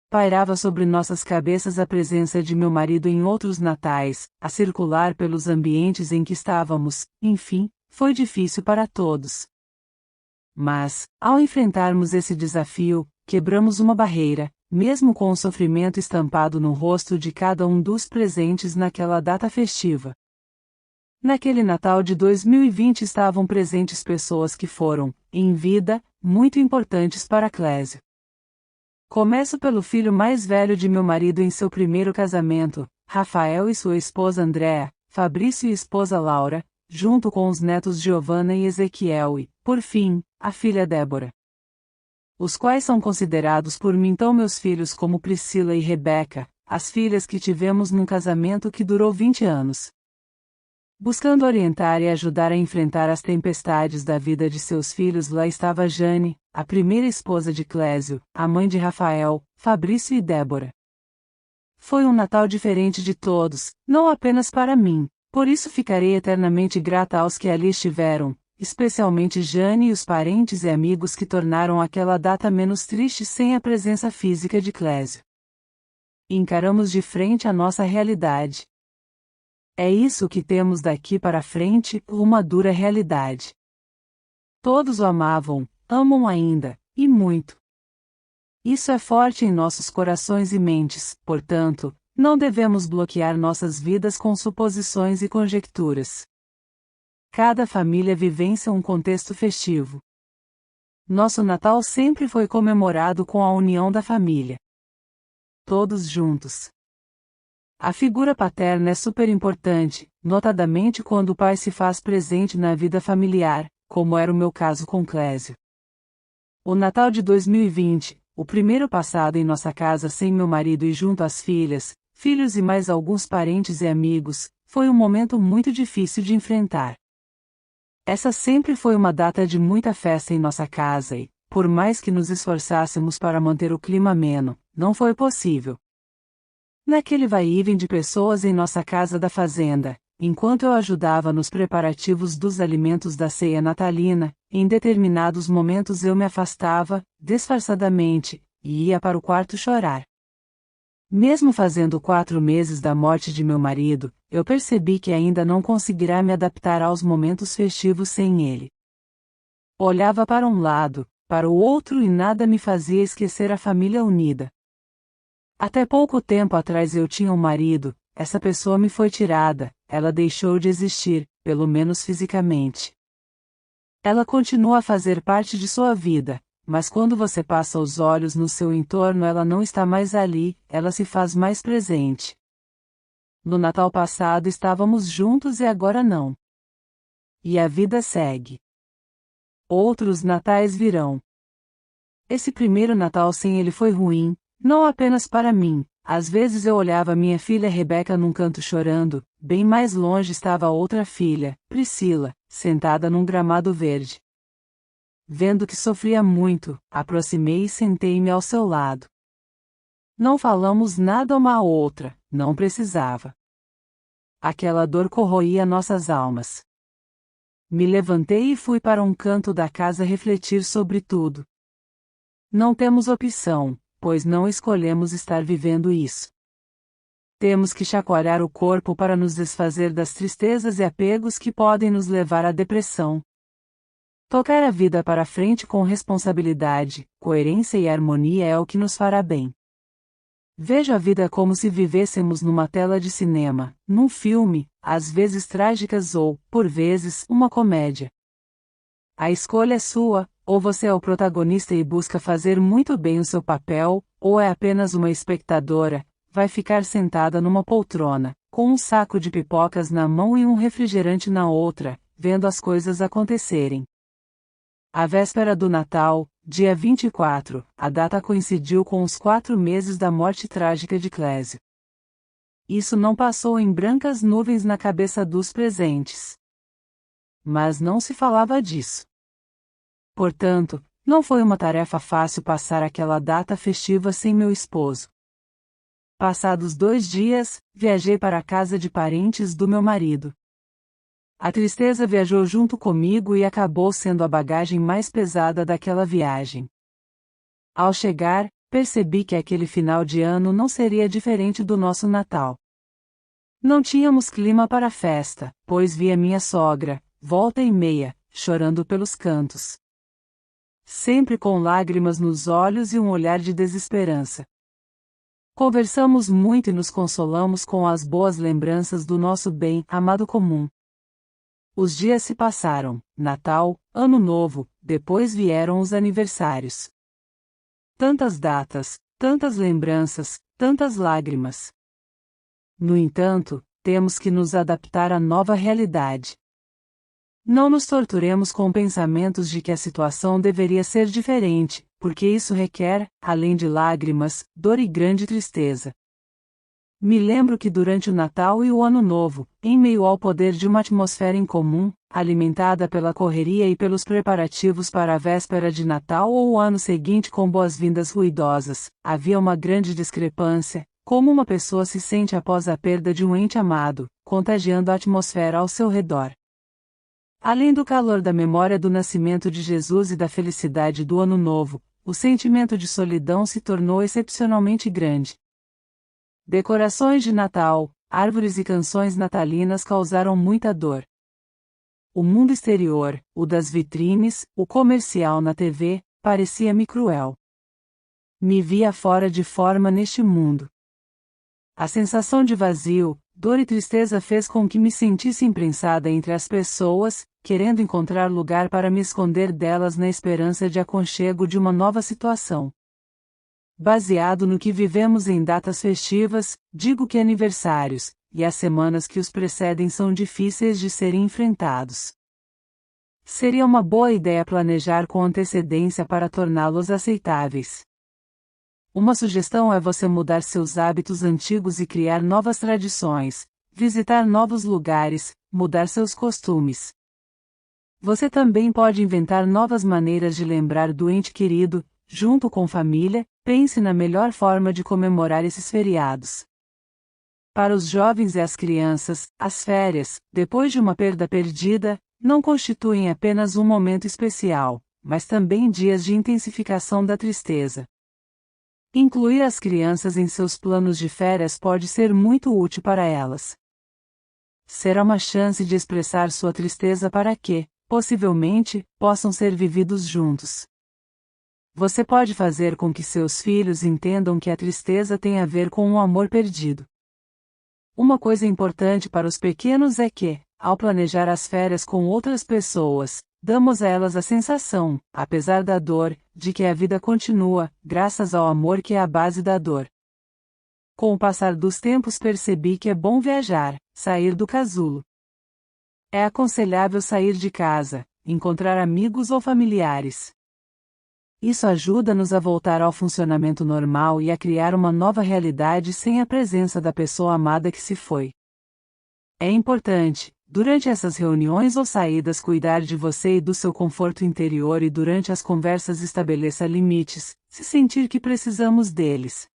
Pairava sobre nossas cabeças a presença de meu marido em outros natais, a circular pelos ambientes em que estávamos, enfim, foi difícil para todos. Mas, ao enfrentarmos esse desafio, quebramos uma barreira, mesmo com o sofrimento estampado no rosto de cada um dos presentes naquela data festiva. Naquele Natal de 2020 estavam presentes pessoas que foram, em vida, muito importantes para Clésio. Começo pelo filho mais velho de meu marido em seu primeiro casamento, Rafael, e sua esposa Andréa, Fabrício e esposa Laura, junto com os netos Giovanna e Ezequiel e, por fim, a filha Débora. Os quais são considerados por mim tão meus filhos como Priscila e Rebeca, as filhas que tivemos num casamento que durou 20 anos. Buscando orientar e ajudar a enfrentar as tempestades da vida de seus filhos, lá estava Jane, a primeira esposa de Clésio, a mãe de Rafael, Fabrício e Débora. Foi um Natal diferente de todos, não apenas para mim, por isso ficarei eternamente grata aos que ali estiveram, especialmente Jane e os parentes e amigos que tornaram aquela data menos triste sem a presença física de Clésio. Encaramos de frente a nossa realidade. É isso que temos daqui para frente, uma dura realidade. Todos o amavam, amam ainda, e muito. Isso é forte em nossos corações e mentes, portanto, não devemos bloquear nossas vidas com suposições e conjecturas. Cada família vivencia um contexto festivo. Nosso Natal sempre foi comemorado com a união da família. Todos juntos. A figura paterna é super importante, notadamente quando o pai se faz presente na vida familiar, como era o meu caso com Clésio. O Natal de 2020, o primeiro passado em nossa casa sem meu marido e junto às filhas, filhos e mais alguns parentes e amigos, foi um momento muito difícil de enfrentar. Essa sempre foi uma data de muita festa em nossa casa e, por mais que nos esforçássemos para manter o clima ameno, não foi possível. Naquele vai e vem de pessoas em nossa casa da fazenda, enquanto eu ajudava nos preparativos dos alimentos da ceia natalina, em determinados momentos eu me afastava, disfarçadamente, e ia para o quarto chorar. Mesmo fazendo 4 meses da morte de meu marido, eu percebi que ainda não conseguirá me adaptar aos momentos festivos sem ele. Olhava para um lado, para o outro e nada me fazia esquecer a família unida. Até pouco tempo atrás eu tinha um marido, essa pessoa me foi tirada, ela deixou de existir, pelo menos fisicamente. Ela continua a fazer parte de sua vida, mas quando você passa os olhos no seu entorno ela não está mais ali, ela se faz mais presente. No Natal passado estávamos juntos e agora não. E a vida segue. Outros natais virão. Esse primeiro Natal sem ele foi ruim, não apenas para mim. Às vezes eu olhava minha filha Rebeca num canto chorando, bem mais longe estava outra filha, Priscila, sentada num gramado verde. vendo que sofria muito, aproximei e sentei-me ao seu lado. Não falamos nada uma à outra, não precisava. Aquela dor corroía nossas almas. Me levantei e fui para um canto da casa refletir sobre tudo. Não temos opção, pois não escolhemos estar vivendo isso. Temos que chacoalhar o corpo para nos desfazer das tristezas e apegos que podem nos levar à depressão. Tocar a vida para frente com responsabilidade, coerência e harmonia é o que nos fará bem. Vejo a vida como se vivêssemos numa tela de cinema, num filme, às vezes trágicas ou, por vezes, uma comédia. A escolha é sua, ou você é o protagonista e busca fazer muito bem o seu papel, ou é apenas uma espectadora, vai ficar sentada numa poltrona, com um saco de pipocas na mão e um refrigerante na outra, vendo as coisas acontecerem. A véspera do Natal, dia 24, a data coincidiu com os 4 meses da morte trágica de Clésio. Isso não passou em brancas nuvens na cabeça dos presentes. Mas não se falava disso. Portanto, não foi uma tarefa fácil passar aquela data festiva sem meu esposo. Passados 2 dias, viajei para a casa de parentes do meu marido. A tristeza viajou junto comigo e acabou sendo a bagagem mais pesada daquela viagem. Ao chegar, percebi que aquele final de ano não seria diferente do nosso Natal. Não tínhamos clima para a festa, pois via minha sogra, volta e meia, chorando pelos cantos. Sempre com lágrimas nos olhos e um olhar de desesperança. Conversamos muito e nos consolamos com as boas lembranças do nosso bem-amado comum. Os dias se passaram, Natal, Ano Novo, depois vieram os aniversários. Tantas datas, tantas lembranças, tantas lágrimas. No entanto, temos que nos adaptar à nova realidade. Não nos torturemos com pensamentos de que a situação deveria ser diferente, porque isso requer, além de lágrimas, dor e grande tristeza. Me lembro que durante o Natal e o Ano Novo, em meio ao poder de uma atmosfera incomum, alimentada pela correria e pelos preparativos para a véspera de Natal ou o ano seguinte com boas-vindas ruidosas, havia uma grande discrepância, como uma pessoa se sente após a perda de um ente amado, contagiando a atmosfera ao seu redor. Além do calor da memória do nascimento de Jesus e da felicidade do Ano Novo, o sentimento de solidão se tornou excepcionalmente grande. Decorações de Natal, árvores e canções natalinas causaram muita dor. O mundo exterior, o das vitrines, o comercial na TV, parecia-me cruel. Me via fora de forma neste mundo. A sensação de vazio, dor e tristeza fez com que me sentisse imprensada entre as pessoas, querendo encontrar lugar para me esconder delas na esperança de aconchego de uma nova situação. Baseado no que vivemos em datas festivas, digo que aniversários, e as semanas que os precedem são difíceis de serem enfrentados. Seria uma boa ideia planejar com antecedência para torná-los aceitáveis. Uma sugestão é você mudar seus hábitos antigos e criar novas tradições, visitar novos lugares, mudar seus costumes. Você também pode inventar novas maneiras de lembrar do ente querido, junto com família. Pense na melhor forma de comemorar esses feriados. Para os jovens e as crianças, as férias, depois de uma perda perdida, não constituem apenas um momento especial, mas também dias de intensificação da tristeza. Incluir as crianças em seus planos de férias pode ser muito útil para elas. Será uma chance de expressar sua tristeza para que, possivelmente, possam ser vividos juntos. Você pode fazer com que seus filhos entendam que a tristeza tem a ver com o amor perdido. Uma coisa importante para os pequenos é que, ao planejar as férias com outras pessoas, damos a elas a sensação, apesar da dor, de que a vida continua, graças ao amor que é a base da dor. Com o passar dos tempos percebi que é bom viajar, sair do casulo. É aconselhável sair de casa, encontrar amigos ou familiares. Isso ajuda-nos a voltar ao funcionamento normal e a criar uma nova realidade sem a presença da pessoa amada que se foi. É importante, durante essas reuniões ou saídas cuidar de você e do seu conforto interior e durante as conversas estabeleça limites, se sentir que precisamos deles.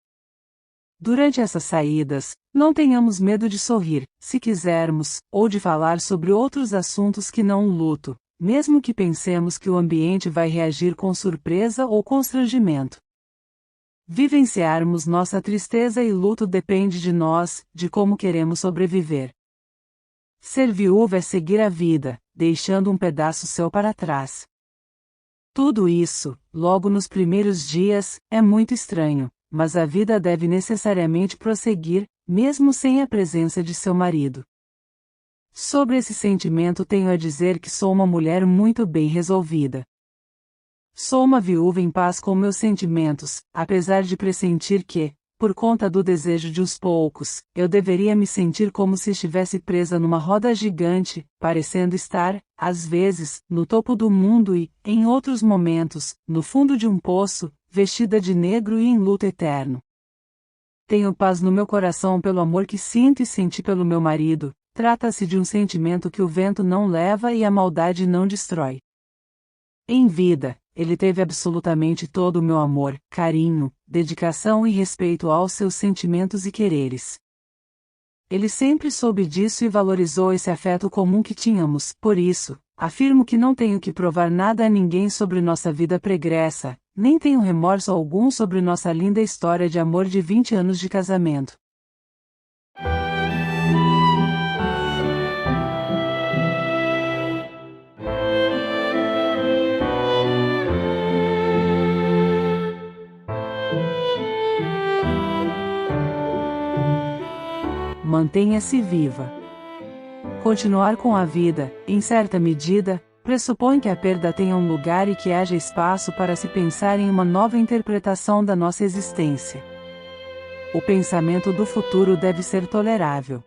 Durante essas saídas, não tenhamos medo de sorrir, se quisermos, ou de falar sobre outros assuntos que não o luto, mesmo que pensemos que o ambiente vai reagir com surpresa ou constrangimento. Vivenciarmos nossa tristeza e luto depende de nós, de como queremos sobreviver. Ser viúva é seguir a vida, deixando um pedaço seu para trás. Tudo isso, logo nos primeiros dias, é muito estranho, mas a vida deve necessariamente prosseguir, mesmo sem a presença de seu marido. Sobre esse sentimento tenho a dizer que sou uma mulher muito bem resolvida. Sou uma viúva em paz com meus sentimentos, apesar de pressentir que, por conta do desejo de uns poucos, eu deveria me sentir como se estivesse presa numa roda gigante, parecendo estar, às vezes, no topo do mundo e, em outros momentos, no fundo de um poço, vestida de negro e em luto eterno. Tenho paz no meu coração pelo amor que sinto e senti pelo meu marido. Trata-se de um sentimento que o vento não leva e a maldade não destrói. Em vida, ele teve absolutamente todo o meu amor, carinho, dedicação e respeito aos seus sentimentos e quereres. Ele sempre soube disso e valorizou esse afeto comum que tínhamos, por isso, afirmo que não tenho que provar nada a ninguém sobre nossa vida pregressa, nem tenho remorso algum sobre nossa linda história de amor de 20 anos de casamento. Mantenha-se viva. Continuar com a vida, em certa medida, pressupõe que a perda tenha um lugar e que haja espaço para se pensar em uma nova interpretação da nossa existência. O pensamento do futuro deve ser tolerável.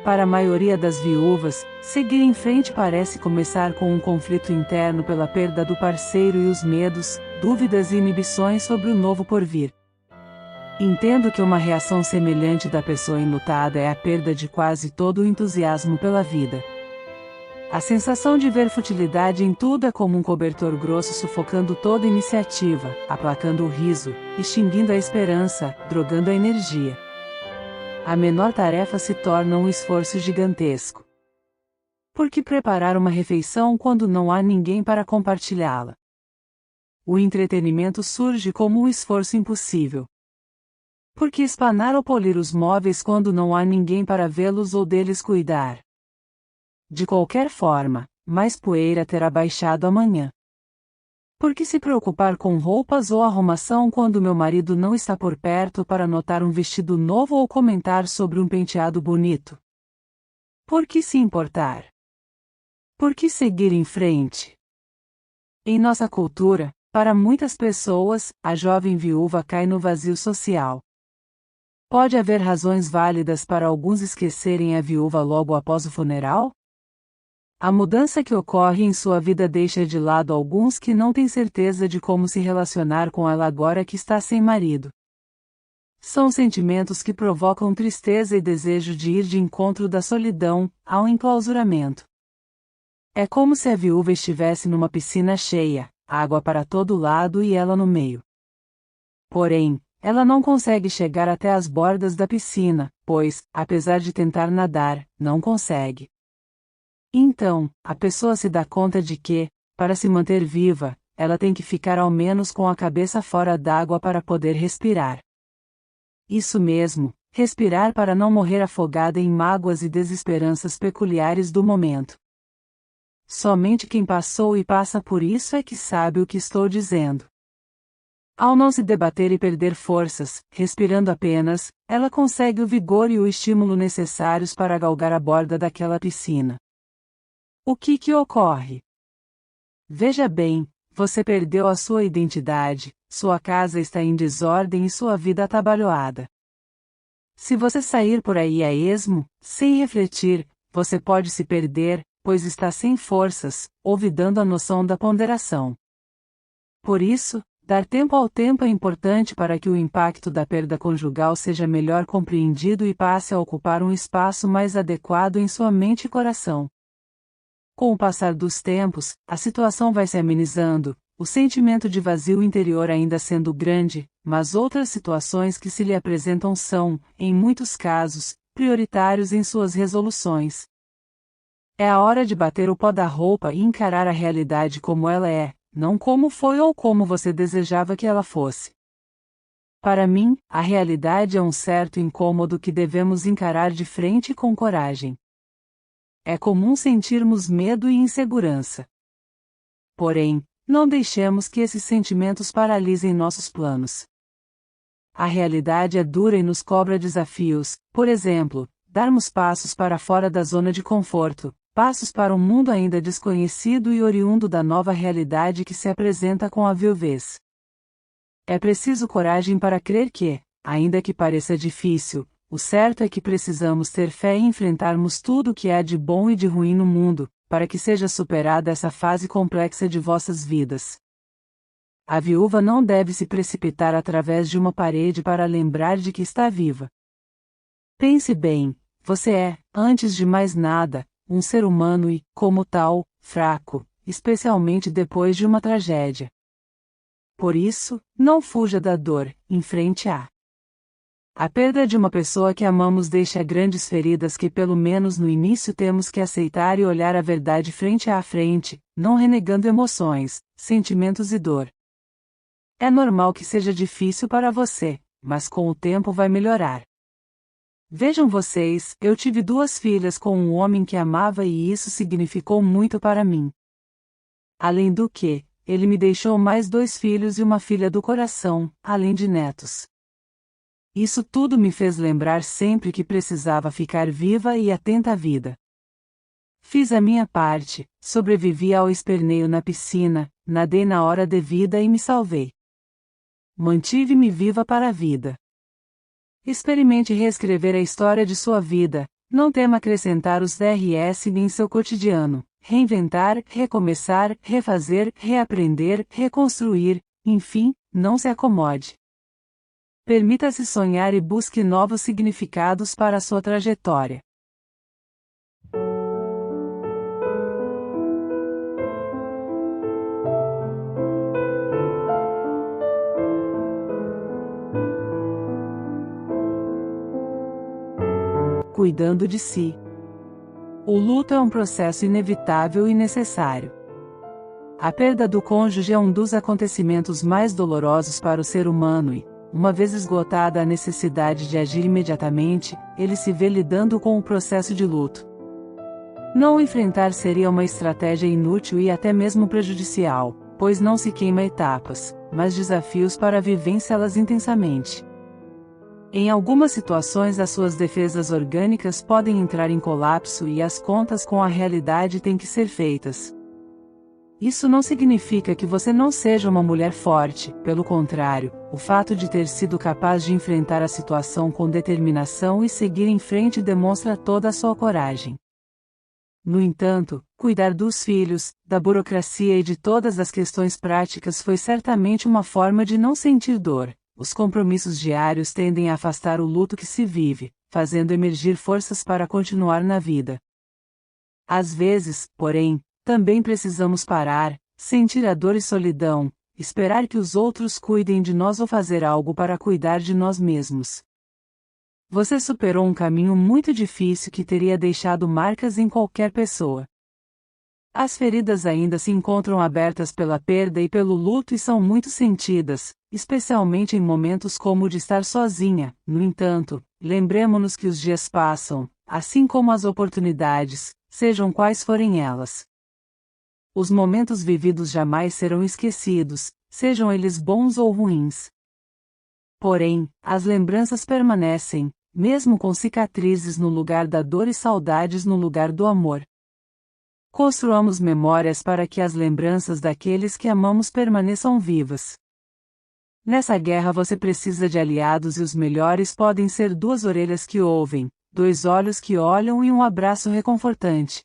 Para a maioria das viúvas, seguir em frente parece começar com um conflito interno pela perda do parceiro e os medos, dúvidas e inibições sobre o novo porvir. Entendo que uma reação semelhante da pessoa enlutada é a perda de quase todo o entusiasmo pela vida. A sensação de ver futilidade em tudo é como um cobertor grosso sufocando toda iniciativa, aplacando o riso, extinguindo a esperança, drogando a energia. A menor tarefa se torna um esforço gigantesco. Por que preparar uma refeição quando não há ninguém para compartilhá-la? O entretenimento surge como um esforço impossível. Por que espanar ou polir os móveis quando não há ninguém para vê-los ou deles cuidar? De qualquer forma, mais poeira terá baixado amanhã. Por que se preocupar com roupas ou arrumação quando meu marido não está por perto para notar um vestido novo ou comentar sobre um penteado bonito? Por que se importar? Por que seguir em frente? Em nossa cultura, para muitas pessoas, a jovem viúva cai no vazio social. Pode haver razões válidas para alguns esquecerem a viúva logo após o funeral? A mudança que ocorre em sua vida deixa de lado alguns que não têm certeza de como se relacionar com ela agora que está sem marido. São sentimentos que provocam tristeza e desejo de ir de encontro da solidão, ao enclausuramento. É como se a viúva estivesse numa piscina cheia, água para todo lado e ela no meio. Porém, ela não consegue chegar até as bordas da piscina, pois, apesar de tentar nadar, não consegue. Então, a pessoa se dá conta de que, para se manter viva, ela tem que ficar ao menos com a cabeça fora d'água para poder respirar. Isso mesmo, respirar para não morrer afogada em mágoas e desesperanças peculiares do momento. Somente quem passou e passa por isso é que sabe o que estou dizendo. Ao não se debater e perder forças, respirando apenas, ela consegue o vigor e o estímulo necessários para galgar a borda daquela piscina. O que ocorre? Veja bem, você perdeu a sua identidade, sua casa está em desordem e sua vida atabalhoada. Se você sair por aí a esmo, sem refletir, você pode se perder, pois está sem forças, olvidando a noção da ponderação. Por isso, Dar tempo ao tempo é importante para que o impacto da perda conjugal seja melhor compreendido e passe a ocupar um espaço mais adequado em sua mente e coração. Com o passar dos tempos, a situação vai se amenizando, o sentimento de vazio interior ainda sendo grande, mas outras situações que se lhe apresentam são, em muitos casos, prioritários em suas resoluções. É a hora de bater o pó da roupa e encarar a realidade como ela é, não como foi ou como você desejava que ela fosse. Para mim, a realidade é um certo incômodo que devemos encarar de frente com coragem. É comum sentirmos medo e insegurança. Porém, não deixemos que esses sentimentos paralisem nossos planos. A realidade é dura e nos cobra desafios, por exemplo, darmos passos para fora da zona de conforto, passos para um mundo ainda desconhecido e oriundo da nova realidade que se apresenta com a viuvez. É preciso coragem para crer que, ainda que pareça difícil, o certo é que precisamos ter fé e enfrentarmos tudo o que há de bom e de ruim no mundo, para que seja superada essa fase complexa de vossas vidas. A viúva não deve se precipitar através de uma parede para lembrar de que está viva. Pense bem, você é, antes de mais nada, um ser humano e, como tal, fraco, especialmente depois de uma tragédia. Por isso, não fuja da dor, enfrente-a. A perda de uma pessoa que amamos deixa grandes feridas que pelo menos no início temos que aceitar e olhar a verdade frente a frente, não renegando emoções, sentimentos e dor. É normal que seja difícil para você, mas com o tempo vai melhorar. Vejam vocês, eu tive 2 filhas com um homem que amava e isso significou muito para mim. Além do que, ele me deixou mais 2 filhos e uma filha do coração, além de netos. Isso tudo me fez lembrar sempre que precisava ficar viva e atenta à vida. Fiz a minha parte, sobrevivi ao esperneio na piscina, nadei na hora devida e me salvei. Mantive-me viva para a vida. Experimente reescrever a história de sua vida, não tema acrescentar os DRS em seu cotidiano, reinventar, recomeçar, refazer, reaprender, reconstruir, enfim, não se acomode. Permita-se sonhar e busque novos significados para a sua trajetória. Cuidando de si. O luto é um processo inevitável e necessário. A perda do cônjuge é um dos acontecimentos mais dolorosos para o ser humano e, uma vez esgotada a necessidade de agir imediatamente, ele se vê lidando com o processo de luto. Não o enfrentar seria uma estratégia inútil e até mesmo prejudicial, pois não se queima etapas, mas desafios para vivenciá-las intensamente. Em algumas situações as suas defesas orgânicas podem entrar em colapso e as contas com a realidade têm que ser feitas. Isso não significa que você não seja uma mulher forte, pelo contrário, o fato de ter sido capaz de enfrentar a situação com determinação e seguir em frente demonstra toda a sua coragem. No entanto, cuidar dos filhos, da burocracia e de todas as questões práticas foi certamente uma forma de não sentir dor. Os compromissos diários tendem a afastar o luto que se vive, fazendo emergir forças para continuar na vida. Às vezes, porém, também precisamos parar, sentir a dor e solidão, esperar que os outros cuidem de nós ou fazer algo para cuidar de nós mesmos. Você superou um caminho muito difícil que teria deixado marcas em qualquer pessoa. As feridas ainda se encontram abertas pela perda e pelo luto e são muito sentidas, especialmente em momentos como o de estar sozinha. No entanto, lembremo-nos que os dias passam, assim como as oportunidades, sejam quais forem elas. Os momentos vividos jamais serão esquecidos, sejam eles bons ou ruins. Porém, as lembranças permanecem, mesmo com cicatrizes no lugar da dor e saudades no lugar do amor. Construamos memórias para que as lembranças daqueles que amamos permaneçam vivas. Nessa guerra você precisa de aliados e os melhores podem ser 2 orelhas que ouvem, 2 olhos que olham e um abraço reconfortante.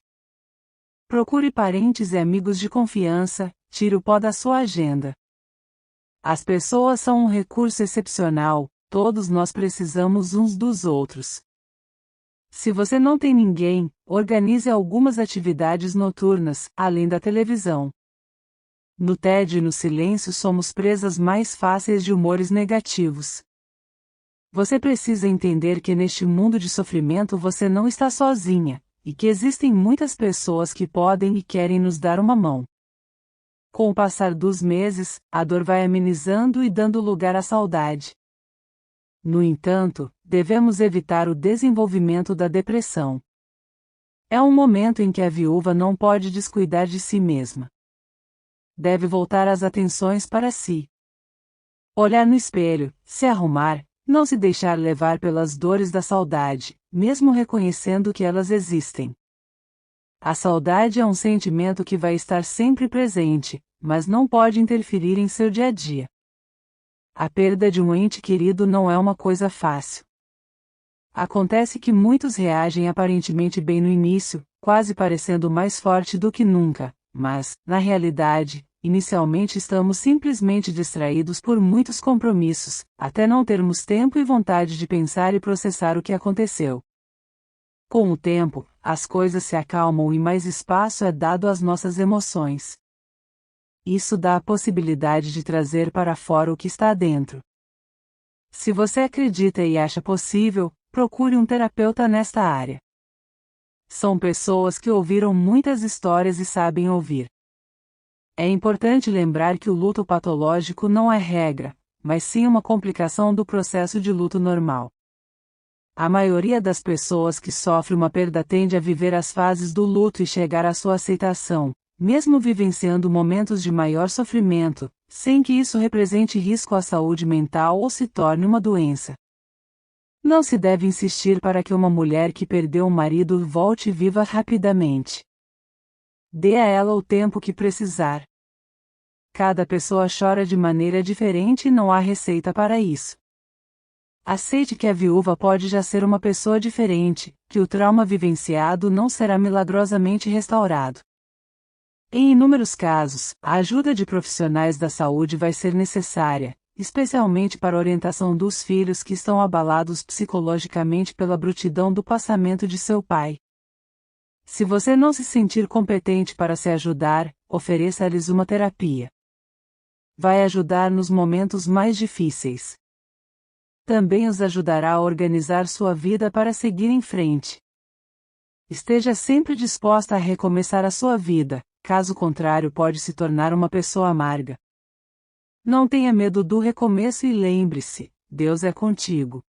Procure parentes e amigos de confiança, tire o pó da sua agenda. As pessoas são um recurso excepcional, todos nós precisamos uns dos outros. Se você não tem ninguém, organize algumas atividades noturnas, além da televisão. No tédio e no silêncio somos presas mais fáceis de humores negativos. Você precisa entender que neste mundo de sofrimento você não está sozinha, e que existem muitas pessoas que podem e querem nos dar uma mão. Com o passar dos meses, a dor vai amenizando e dando lugar à saudade. No entanto, devemos evitar o desenvolvimento da depressão. É um momento em que a viúva não pode descuidar de si mesma. Deve voltar as atenções para si. Olhar no espelho, se arrumar, não se deixar levar pelas dores da saudade, mesmo reconhecendo que elas existem. A saudade é um sentimento que vai estar sempre presente, mas não pode interferir em seu dia a dia. A perda de um ente querido não é uma coisa fácil. Acontece que muitos reagem aparentemente bem no início, quase parecendo mais forte do que nunca, mas, na realidade, inicialmente estamos simplesmente distraídos por muitos compromissos, até não termos tempo e vontade de pensar e processar o que aconteceu. Com o tempo, as coisas se acalmam e mais espaço é dado às nossas emoções. Isso dá a possibilidade de trazer para fora o que está dentro. Se você acredita e acha possível, procure um terapeuta nesta área. São pessoas que ouviram muitas histórias e sabem ouvir. É importante lembrar que o luto patológico não é regra, mas sim uma complicação do processo de luto normal. A maioria das pessoas que sofrem uma perda tende a viver as fases do luto e chegar à sua aceitação, mesmo vivenciando momentos de maior sofrimento, sem que isso represente risco à saúde mental ou se torne uma doença. Não se deve insistir para que uma mulher que perdeu um marido volte e viva rapidamente. Dê a ela o tempo que precisar. Cada pessoa chora de maneira diferente e não há receita para isso. Aceite que a viúva pode já ser uma pessoa diferente, que o trauma vivenciado não será milagrosamente restaurado. Em inúmeros casos, a ajuda de profissionais da saúde vai ser necessária, especialmente para a orientação dos filhos que estão abalados psicologicamente pela brutidão do passamento de seu pai. Se você não se sentir competente para se ajudar, ofereça-lhes uma terapia. Vai ajudar nos momentos mais difíceis. Também os ajudará a organizar sua vida para seguir em frente. Esteja sempre disposta a recomeçar a sua vida, caso contrário pode se tornar uma pessoa amarga. Não tenha medo do recomeço e lembre-se, Deus é contigo.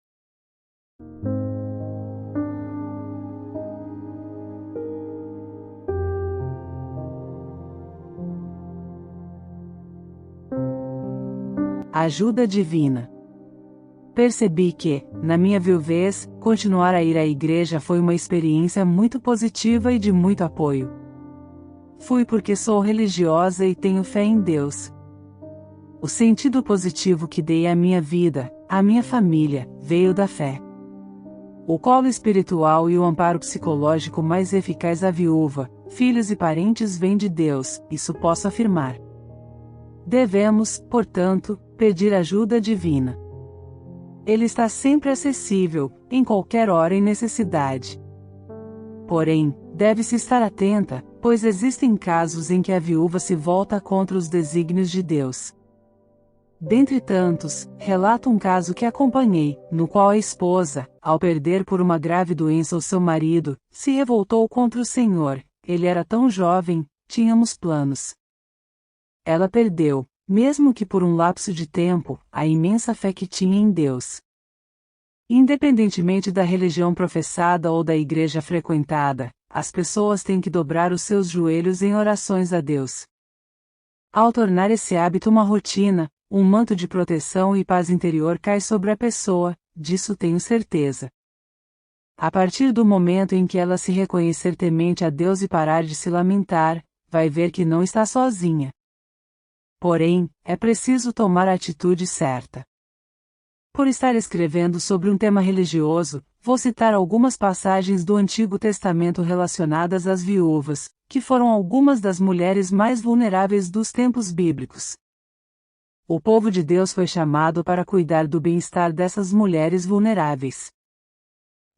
Ajuda divina. Percebi que, na minha viuvez, continuar a ir à igreja foi uma experiência muito positiva e de muito apoio. Fui porque sou religiosa e tenho fé em Deus. O sentido positivo que dei à minha vida, à minha família, veio da fé. O colo espiritual e o amparo psicológico mais eficaz à viúva, filhos e parentes vêm de Deus, isso posso afirmar. Devemos, portanto, pedir ajuda divina. Ele está sempre acessível, em qualquer hora e necessidade. Porém, deve-se estar atenta, pois existem casos em que a viúva se volta contra os desígnios de Deus. Dentre tantos, relato um caso que acompanhei, no qual a esposa, ao perder por uma grave doença o seu marido, se revoltou contra o Senhor. Ele era tão jovem, tínhamos planos. Ela perdeu, mesmo que por um lapso de tempo, a imensa fé que tinha em Deus. Independentemente da religião professada ou da igreja frequentada, as pessoas têm que dobrar os seus joelhos em orações a Deus. Ao tornar esse hábito uma rotina, um manto de proteção e paz interior cai sobre a pessoa, disso tenho certeza. A partir do momento em que ela se reconhecer temente a Deus e parar de se lamentar, vai ver que não está sozinha. Porém, é preciso tomar a atitude certa. Por estar escrevendo sobre um tema religioso, vou citar algumas passagens do Antigo Testamento relacionadas às viúvas, que foram algumas das mulheres mais vulneráveis dos tempos bíblicos. o povo de Deus foi chamado para cuidar do bem-estar dessas mulheres vulneráveis.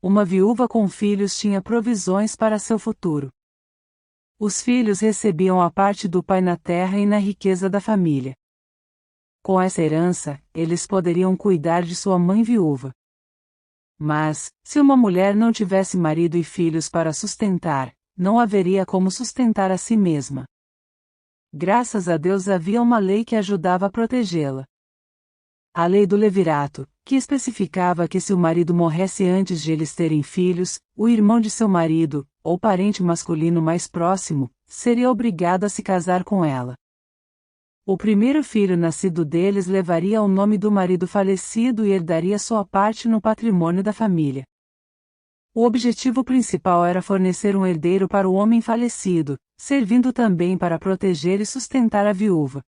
Uma viúva com filhos tinha provisões para seu futuro. Os filhos recebiam a parte do pai na terra e na riqueza da família. Com essa herança, eles poderiam cuidar de sua mãe viúva. Mas, se uma mulher não tivesse marido e filhos para sustentar, não haveria como sustentar a si mesma. Graças a Deus havia uma lei que ajudava a protegê-la. A lei do levirato, que especificava que se o marido morresse antes de eles terem filhos, o irmão de seu marido, ou parente masculino mais próximo, seria obrigado a se casar com ela. O primeiro filho nascido deles levaria o nome do marido falecido e herdaria sua parte no patrimônio da família. O objetivo principal era fornecer um herdeiro para o homem falecido, servindo também para proteger e sustentar a viúva.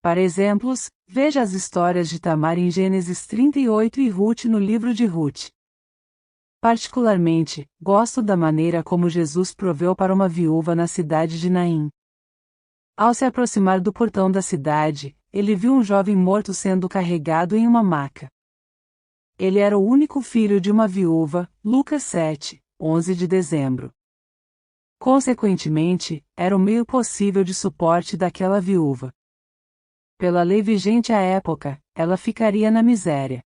Para exemplos, veja as histórias de Tamar em Gênesis 38 e Ruth no livro de Ruth. Particularmente, gosto da maneira como Jesus proveu para uma viúva na cidade de Naim. Ao se aproximar do portão da cidade, ele viu um jovem morto sendo carregado em uma maca. Ele era o único filho de uma viúva, Lucas 7, 11 de dezembro. Consequentemente, era o meio possível de suporte daquela viúva. Pela lei vigente à época, ela ficaria na miséria.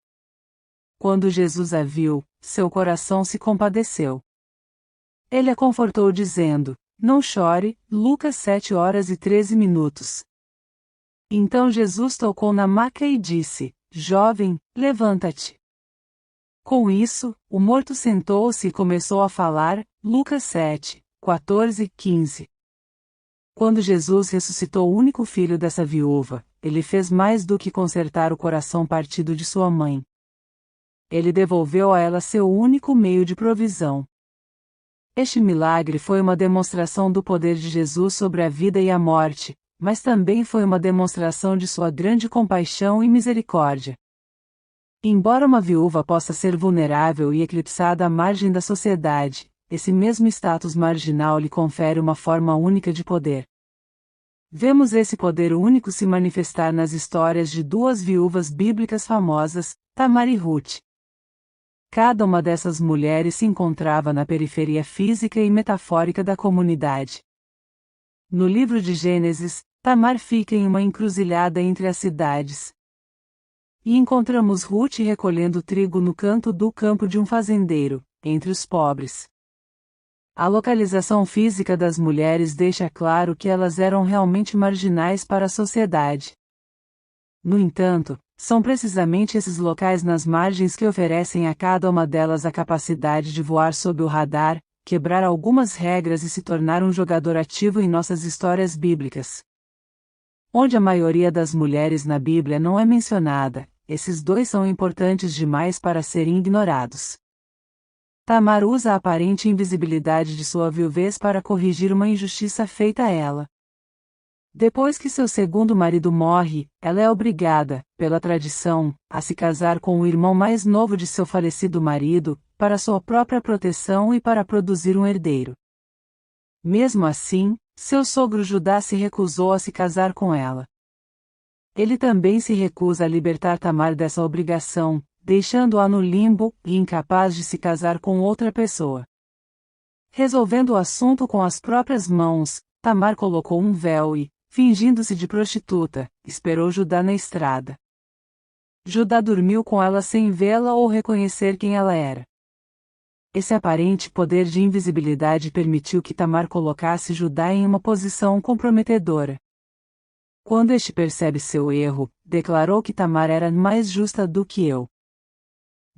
Quando Jesus a viu, seu coração se compadeceu. Ele a confortou dizendo: "Não chore", Lucas 7h13. Então Jesus tocou na maca e disse: "Jovem, levanta-te." Com isso, o morto sentou-se e começou a falar, Lucas 7:14-15. Quando Jesus ressuscitou o único filho dessa viúva, ele fez mais do que consertar o coração partido de sua mãe. Ele devolveu a ela seu único meio de provisão. Este milagre foi uma demonstração do poder de Jesus sobre a vida e a morte, mas também foi uma demonstração de sua grande compaixão e misericórdia. Embora uma viúva possa ser vulnerável e eclipsada à margem da sociedade, esse mesmo status marginal lhe confere uma forma única de poder. Vemos esse poder único se manifestar nas histórias de duas viúvas bíblicas famosas, Tamar e Ruth. Cada uma dessas mulheres se encontrava na periferia física e metafórica da comunidade. No livro de Gênesis, Tamar fica em uma encruzilhada entre as cidades. E encontramos Ruth recolhendo trigo no canto do campo de um fazendeiro, entre os pobres. A localização física das mulheres deixa claro que elas eram realmente marginais para a sociedade. No entanto, são precisamente esses locais nas margens que oferecem a cada uma delas a capacidade de voar sob o radar, quebrar algumas regras e se tornar um jogador ativo em nossas histórias bíblicas. Onde a maioria das mulheres na Bíblia não é mencionada, esses dois são importantes demais para serem ignorados. Tamar usa a aparente invisibilidade de sua viuvez para corrigir uma injustiça feita a ela. Depois que seu segundo marido morre, ela é obrigada, pela tradição, a se casar com o irmão mais novo de seu falecido marido, para sua própria proteção e para produzir um herdeiro. Mesmo assim, seu sogro Judá se recusou a se casar com ela. Ele também se recusa a libertar Tamar dessa obrigação, deixando-a no limbo e incapaz de se casar com outra pessoa. Resolvendo o assunto com as próprias mãos, Tamar colocou um véu e, fingindo-se de prostituta, esperou Judá na estrada. Judá dormiu com ela sem vê-la ou reconhecer quem ela era. Esse aparente poder de invisibilidade permitiu que Tamar colocasse Judá em uma posição comprometedora. Quando este percebe seu erro, declarou que Tamar era mais justa do que eu.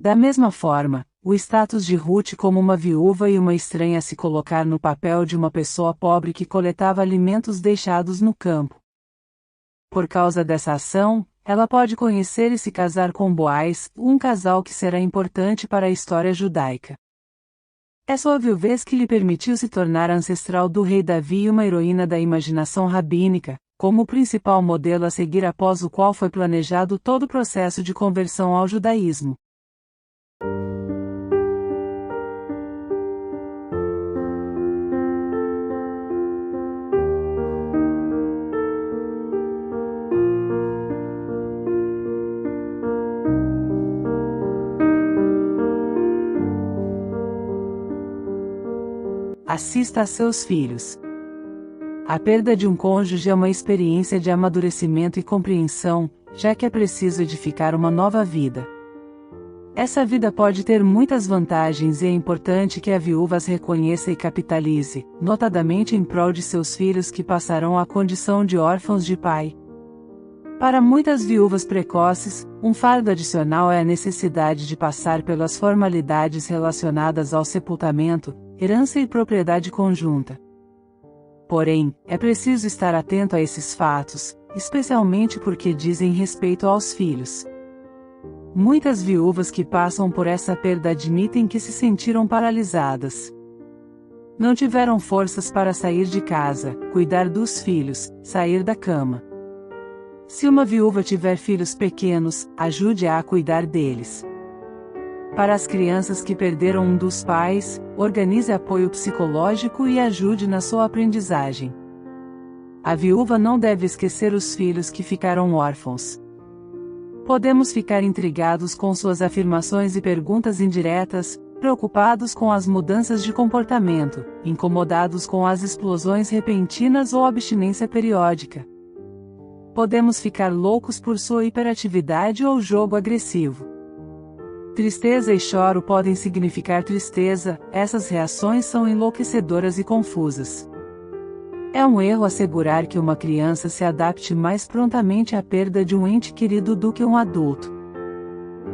Da mesma forma, o status de Ruth como uma viúva e uma estranha a se colocar no papel de uma pessoa pobre que coletava alimentos deixados no campo. Por causa dessa ação, ela pode conhecer e se casar com Boaz, um casal que será importante para a história judaica. É sua viuvez que lhe permitiu se tornar ancestral do rei Davi e uma heroína da imaginação rabínica, como o principal modelo a seguir após o qual foi planejado todo o processo de conversão ao judaísmo. assista a seus filhos. A perda de um cônjuge é uma experiência de amadurecimento e compreensão, já que é preciso edificar uma nova vida. Essa vida pode ter muitas vantagens e é importante que a viúva as reconheça e capitalize, notadamente em prol de seus filhos que passarão à condição de órfãos de pai. Para muitas viúvas precoces, um fardo adicional é a necessidade de passar pelas formalidades relacionadas ao sepultamento, herança e propriedade conjunta. Porém, é preciso estar atento a esses fatos, especialmente porque dizem respeito aos filhos. Muitas viúvas que passam por essa perda admitem que se sentiram paralisadas. Não tiveram forças para sair de casa, cuidar dos filhos, sair da cama. Se uma viúva tiver filhos pequenos, ajude-a a cuidar deles. Para as crianças que perderam um dos pais, organize apoio psicológico e ajude na sua aprendizagem. A viúva não deve esquecer os filhos que ficaram órfãos. Podemos ficar intrigados com suas afirmações e perguntas indiretas, preocupados com as mudanças de comportamento, incomodados com as explosões repentinas ou abstinência periódica. Podemos ficar loucos por sua hiperatividade ou jogo agressivo. Tristeza e choro podem significar tristeza, essas reações são enlouquecedoras e confusas. É um erro assegurar que uma criança se adapte mais prontamente à perda de um ente querido do que um adulto.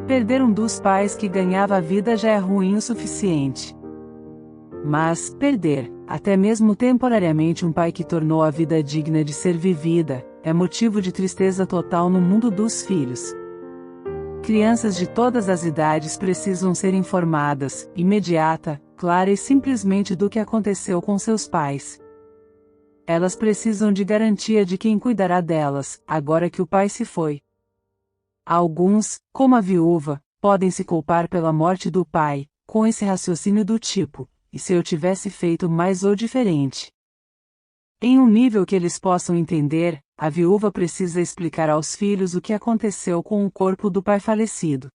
Perder um dos pais que ganhava a vida já é ruim o suficiente. Mas, perder, até mesmo temporariamente um pai que tornou a vida digna de ser vivida, é motivo de tristeza total no mundo dos filhos. Crianças de todas as idades precisam ser informadas, imediata, clara e simplesmente do que aconteceu com seus pais. Elas precisam de garantia de quem cuidará delas, agora que o pai se foi. Alguns, como a viúva, podem se culpar pela morte do pai, com esse raciocínio do tipo: e se eu tivesse feito mais ou diferente? Em um nível que eles possam entender, a viúva precisa explicar aos filhos o que aconteceu com o corpo do pai falecido.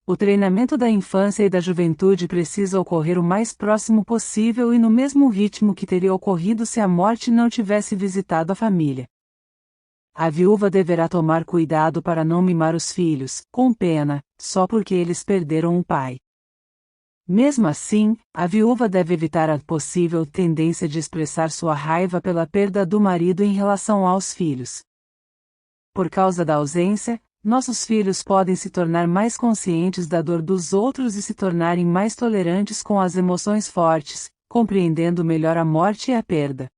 O treinamento da infância e da juventude precisa ocorrer o mais próximo possível e no mesmo ritmo que teria ocorrido se a morte não tivesse visitado a família. A viúva deverá tomar cuidado para não mimar os filhos, com pena, só porque eles perderam um pai. Mesmo assim, a viúva deve evitar a possível tendência de expressar sua raiva pela perda do marido em relação aos filhos. Por causa da ausência, nossos filhos podem se tornar mais conscientes da dor dos outros e se tornarem mais tolerantes com as emoções fortes, compreendendo melhor a morte e a perda.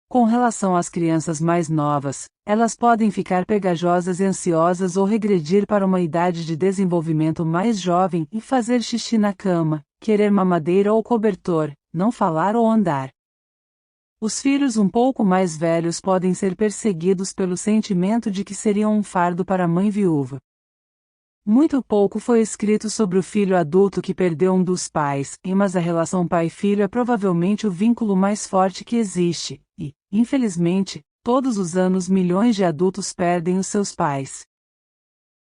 Com relação às crianças mais novas, elas podem ficar pegajosas e ansiosas ou regredir para uma idade de desenvolvimento mais jovem e fazer xixi na cama, querer mamadeira ou cobertor, não falar ou andar. Os filhos um pouco mais velhos podem ser perseguidos pelo sentimento de que seriam um fardo para a mãe viúva. Muito pouco foi escrito sobre o filho adulto que perdeu um dos pais, mas a relação pai-filho é provavelmente o vínculo mais forte que existe, e, infelizmente, todos os anos milhões de adultos perdem os seus pais.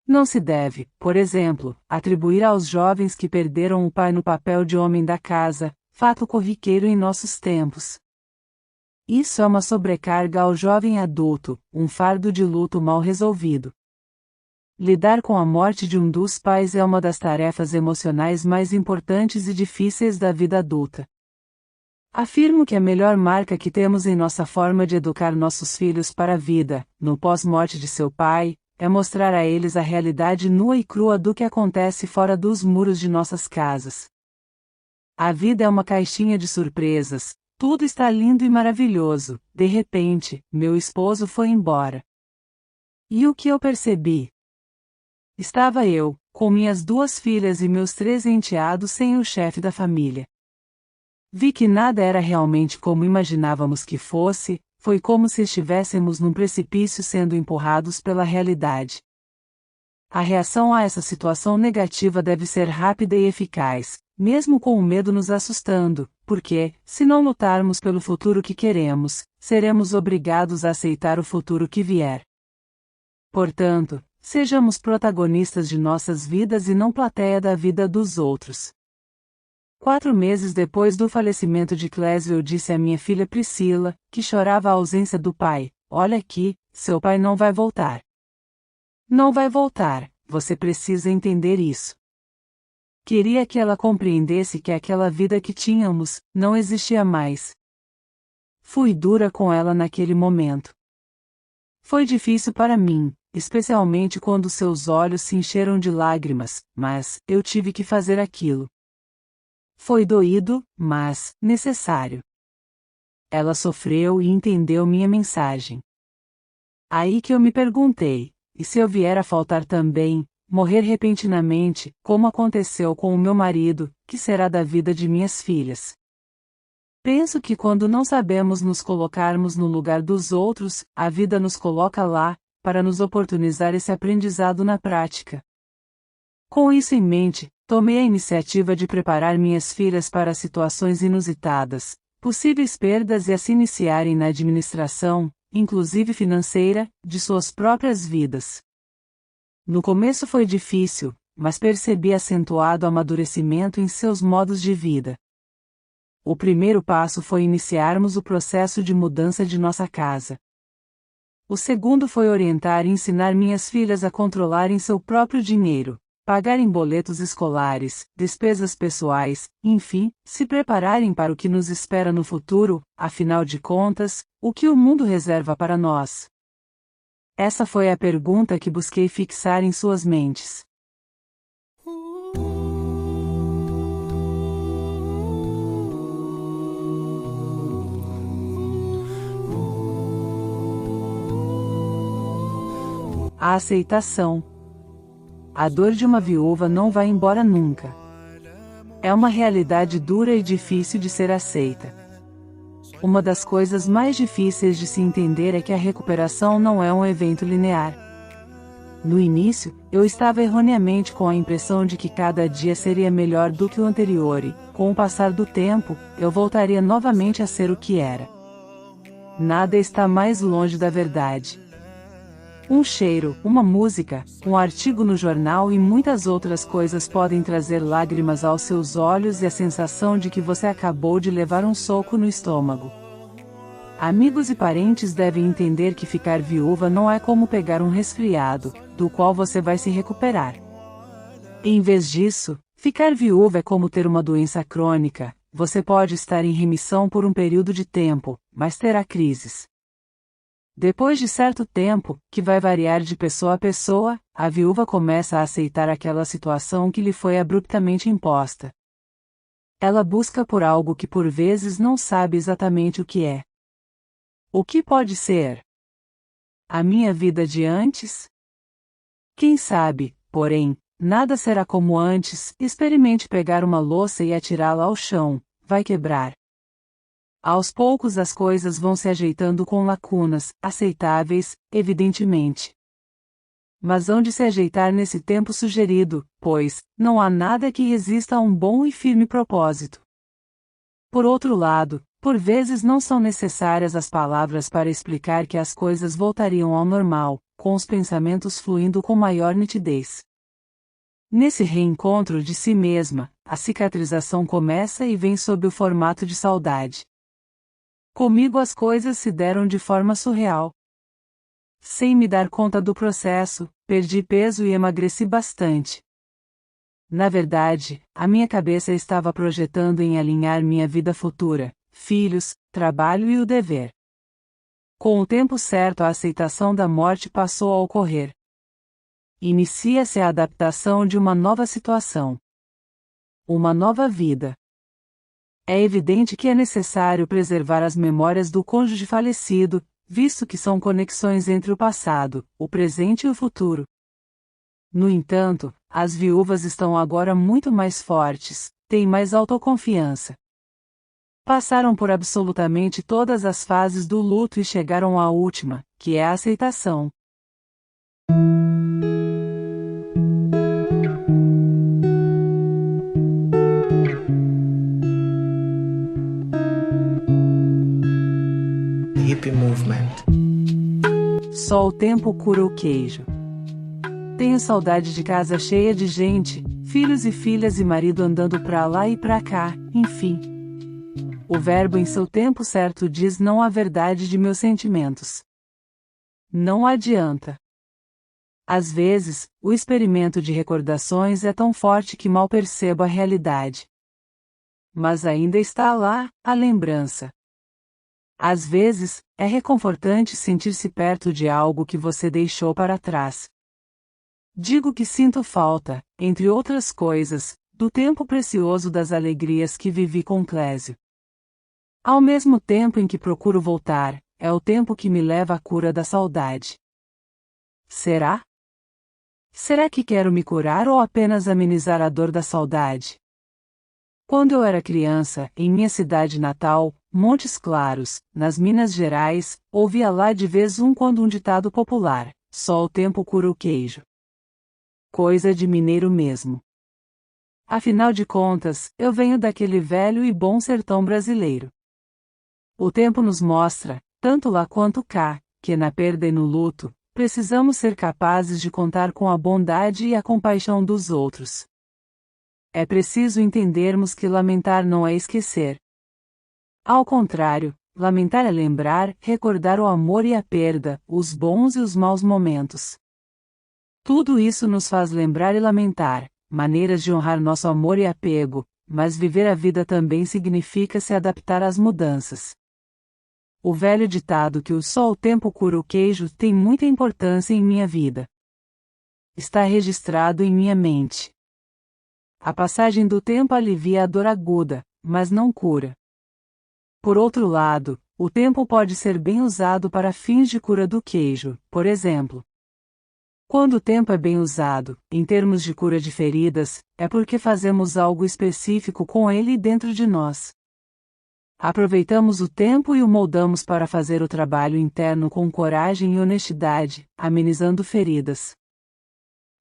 Não se deve, por exemplo, atribuir aos jovens que perderam o pai no papel de homem da casa, fato corriqueiro em nossos tempos. Isso é uma sobrecarga ao jovem adulto, um fardo de luto mal resolvido. Lidar com a morte de um dos pais é uma das tarefas emocionais mais importantes e difíceis da vida adulta. Afirmo que a melhor marca que temos em nossa forma de educar nossos filhos para a vida, no pós-morte de seu pai, é mostrar a eles a realidade nua e crua do que acontece fora dos muros de nossas casas. A vida é uma caixinha de surpresas, tudo está lindo e maravilhoso, de repente, meu esposo foi embora. E o que eu percebi? Estava eu, com minhas 2 filhas e meus 3 enteados sem o chefe da família. Vi que nada era realmente como imaginávamos que fosse, foi como se estivéssemos num precipício sendo empurrados pela realidade. A reação a essa situação negativa deve ser rápida e eficaz, mesmo com o medo nos assustando, porque, se não lutarmos pelo futuro que queremos, seremos obrigados a aceitar o futuro que vier. Portanto, sejamos protagonistas de nossas vidas e não plateia da vida dos outros. 4 meses depois do falecimento de Clésio, eu disse à minha filha Priscila, que chorava a ausência do pai: olha aqui, seu pai não vai voltar. Não vai voltar, você precisa entender isso. Queria que ela compreendesse que aquela vida que tínhamos, não existia mais. Fui dura com ela naquele momento. Foi difícil para mim, especialmente quando seus olhos se encheram de lágrimas, mas eu tive que fazer aquilo. Foi doído, mas necessário. Ela sofreu e entendeu minha mensagem. Aí que eu me perguntei, e se eu vier a faltar também, morrer repentinamente, como aconteceu com o meu marido, que será da vida de minhas filhas? Penso que quando não sabemos nos colocarmos no lugar dos outros, a vida nos coloca lá, para nos oportunizar esse aprendizado na prática. Com isso em mente, tomei a iniciativa de preparar minhas filhas para situações inusitadas, possíveis perdas e assim iniciarem na administração, inclusive financeira, de suas próprias vidas. No começo foi difícil, mas percebi acentuado amadurecimento em seus modos de vida. O primeiro passo foi iniciarmos o processo de mudança de nossa casa. O segundo foi orientar e ensinar minhas filhas a controlarem seu próprio dinheiro, pagarem boletos escolares, despesas pessoais, enfim, se prepararem para o que nos espera no futuro, afinal de contas, o que o mundo reserva para nós? Essa foi a pergunta que busquei fixar em suas mentes. A aceitação. A dor de uma viúva não vai embora nunca. É uma realidade dura e difícil de ser aceita. Uma das coisas mais difíceis de se entender é que a recuperação não é um evento linear. No início, eu estava erroneamente com a impressão de que cada dia seria melhor do que o anterior e, com o passar do tempo, eu voltaria novamente a ser o que era. Nada está mais longe da verdade. Um cheiro, uma música, um artigo no jornal e muitas outras coisas podem trazer lágrimas aos seus olhos e a sensação de que você acabou de levar um soco no estômago. Amigos e parentes devem entender que ficar viúva não é como pegar um resfriado, do qual você vai se recuperar. Em vez disso, ficar viúva é como ter uma doença crônica. Você pode estar em remissão por um período de tempo, mas terá crises. Depois de certo tempo, que vai variar de pessoa a pessoa, a viúva começa a aceitar aquela situação que lhe foi abruptamente imposta. Ela busca por algo que por vezes não sabe exatamente o que é. O que pode ser? A minha vida de antes? Quem sabe, porém, nada será como antes. Experimente pegar uma louça e atirá-la ao chão, vai quebrar. Aos poucos as coisas vão se ajeitando com lacunas, aceitáveis, evidentemente. Mas hão de se ajeitar nesse tempo sugerido, pois, não há nada que resista a um bom e firme propósito. Por outro lado, por vezes não são necessárias as palavras para explicar que as coisas voltariam ao normal, com os pensamentos fluindo com maior nitidez. Nesse reencontro de si mesma, a cicatrização começa e vem sob o formato de saudade. Comigo as coisas se deram de forma surreal. Sem me dar conta do processo, perdi peso e emagreci bastante. Na verdade, a minha cabeça estava projetando em alinhar minha vida futura, filhos, trabalho e o dever. Com o tempo certo, a aceitação da morte passou a ocorrer. Inicia-se a adaptação de uma nova situação. Uma nova vida. É evidente que é necessário preservar as memórias do cônjuge falecido, visto que são conexões entre o passado, o presente e o futuro. No entanto, as viúvas estão agora muito mais fortes, têm mais autoconfiança. Passaram por absolutamente todas as fases do luto e chegaram à última, que é a aceitação. Hippie Movement. Só o tempo cura o queijo. Tenho saudade de casa cheia de gente, filhos e filhas e marido andando pra lá e pra cá, enfim. O verbo em seu tempo certo diz não a verdade de meus sentimentos. Não adianta. Às vezes, o experimento de recordações é tão forte que mal percebo a realidade. Mas ainda está lá, a lembrança. Às vezes, é reconfortante sentir-se perto de algo que você deixou para trás. Digo que sinto falta, entre outras coisas, do tempo precioso das alegrias que vivi com Clésio. Ao mesmo tempo em que procuro voltar, é o tempo que me leva à cura da saudade. Será? Será que quero me curar ou apenas amenizar a dor da saudade? Quando eu era criança, em minha cidade natal, Montes Claros, nas Minas Gerais, ouvia lá de vez em quando um ditado popular: só o tempo cura o queijo. Coisa de mineiro mesmo. Afinal de contas, eu venho daquele velho e bom sertão brasileiro. O tempo nos mostra, tanto lá quanto cá, que na perda e no luto, precisamos ser capazes de contar com a bondade e a compaixão dos outros. É preciso entendermos que lamentar não é esquecer. Ao contrário, lamentar é lembrar, recordar o amor e a perda, os bons e os maus momentos. Tudo isso nos faz lembrar e lamentar, maneiras de honrar nosso amor e apego, mas viver a vida também significa se adaptar às mudanças. O velho ditado que só o tempo cura o queijo tem muita importância em minha vida. Está registrado em minha mente. A passagem do tempo alivia a dor aguda, mas não cura. Por outro lado, o tempo pode ser bem usado para fins de cura do queijo, por exemplo. Quando o tempo é bem usado, em termos de cura de feridas, é porque fazemos algo específico com ele dentro de nós. Aproveitamos o tempo e o moldamos para fazer o trabalho interno com coragem e honestidade, amenizando feridas.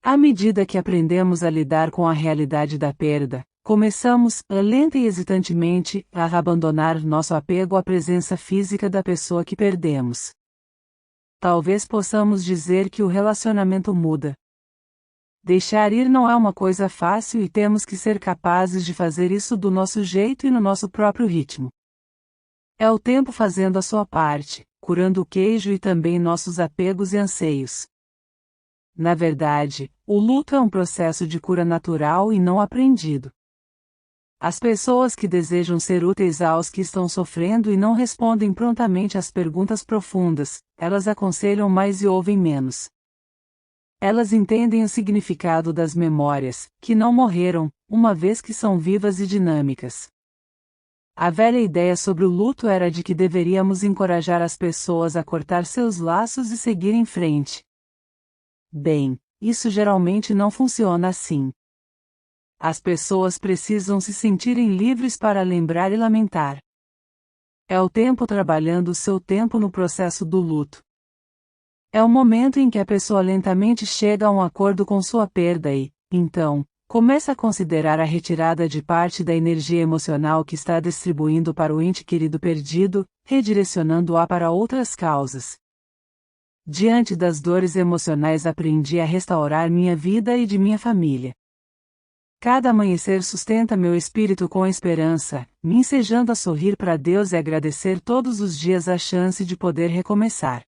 À medida que aprendemos a lidar com a realidade da perda, começamos, lenta e hesitantemente, a abandonar nosso apego à presença física da pessoa que perdemos. Talvez possamos dizer que o relacionamento muda. Deixar ir não é uma coisa fácil e temos que ser capazes de fazer isso do nosso jeito e no nosso próprio ritmo. É o tempo fazendo a sua parte, curando o queijo e também nossos apegos e anseios. Na verdade, o luto é um processo de cura natural e não aprendido. As pessoas que desejam ser úteis aos que estão sofrendo e não respondem prontamente às perguntas profundas, elas aconselham mais e ouvem menos. Elas entendem o significado das memórias, que não morreram, uma vez que são vivas e dinâmicas. A velha ideia sobre o luto era de que deveríamos encorajar as pessoas a cortar seus laços e seguir em frente. Bem, isso geralmente não funciona assim. As pessoas precisam se sentirem livres para lembrar e lamentar. É o tempo trabalhando o seu tempo no processo do luto. É o momento em que a pessoa lentamente chega a um acordo com sua perda e, então, começa a considerar a retirada de parte da energia emocional que está distribuindo para o ente querido perdido, redirecionando-a para outras causas. Diante das dores emocionais aprendi a restaurar minha vida e de minha família. Cada amanhecer sustenta meu espírito com esperança, me ensejando a sorrir para Deus e agradecer todos os dias a chance de poder recomeçar.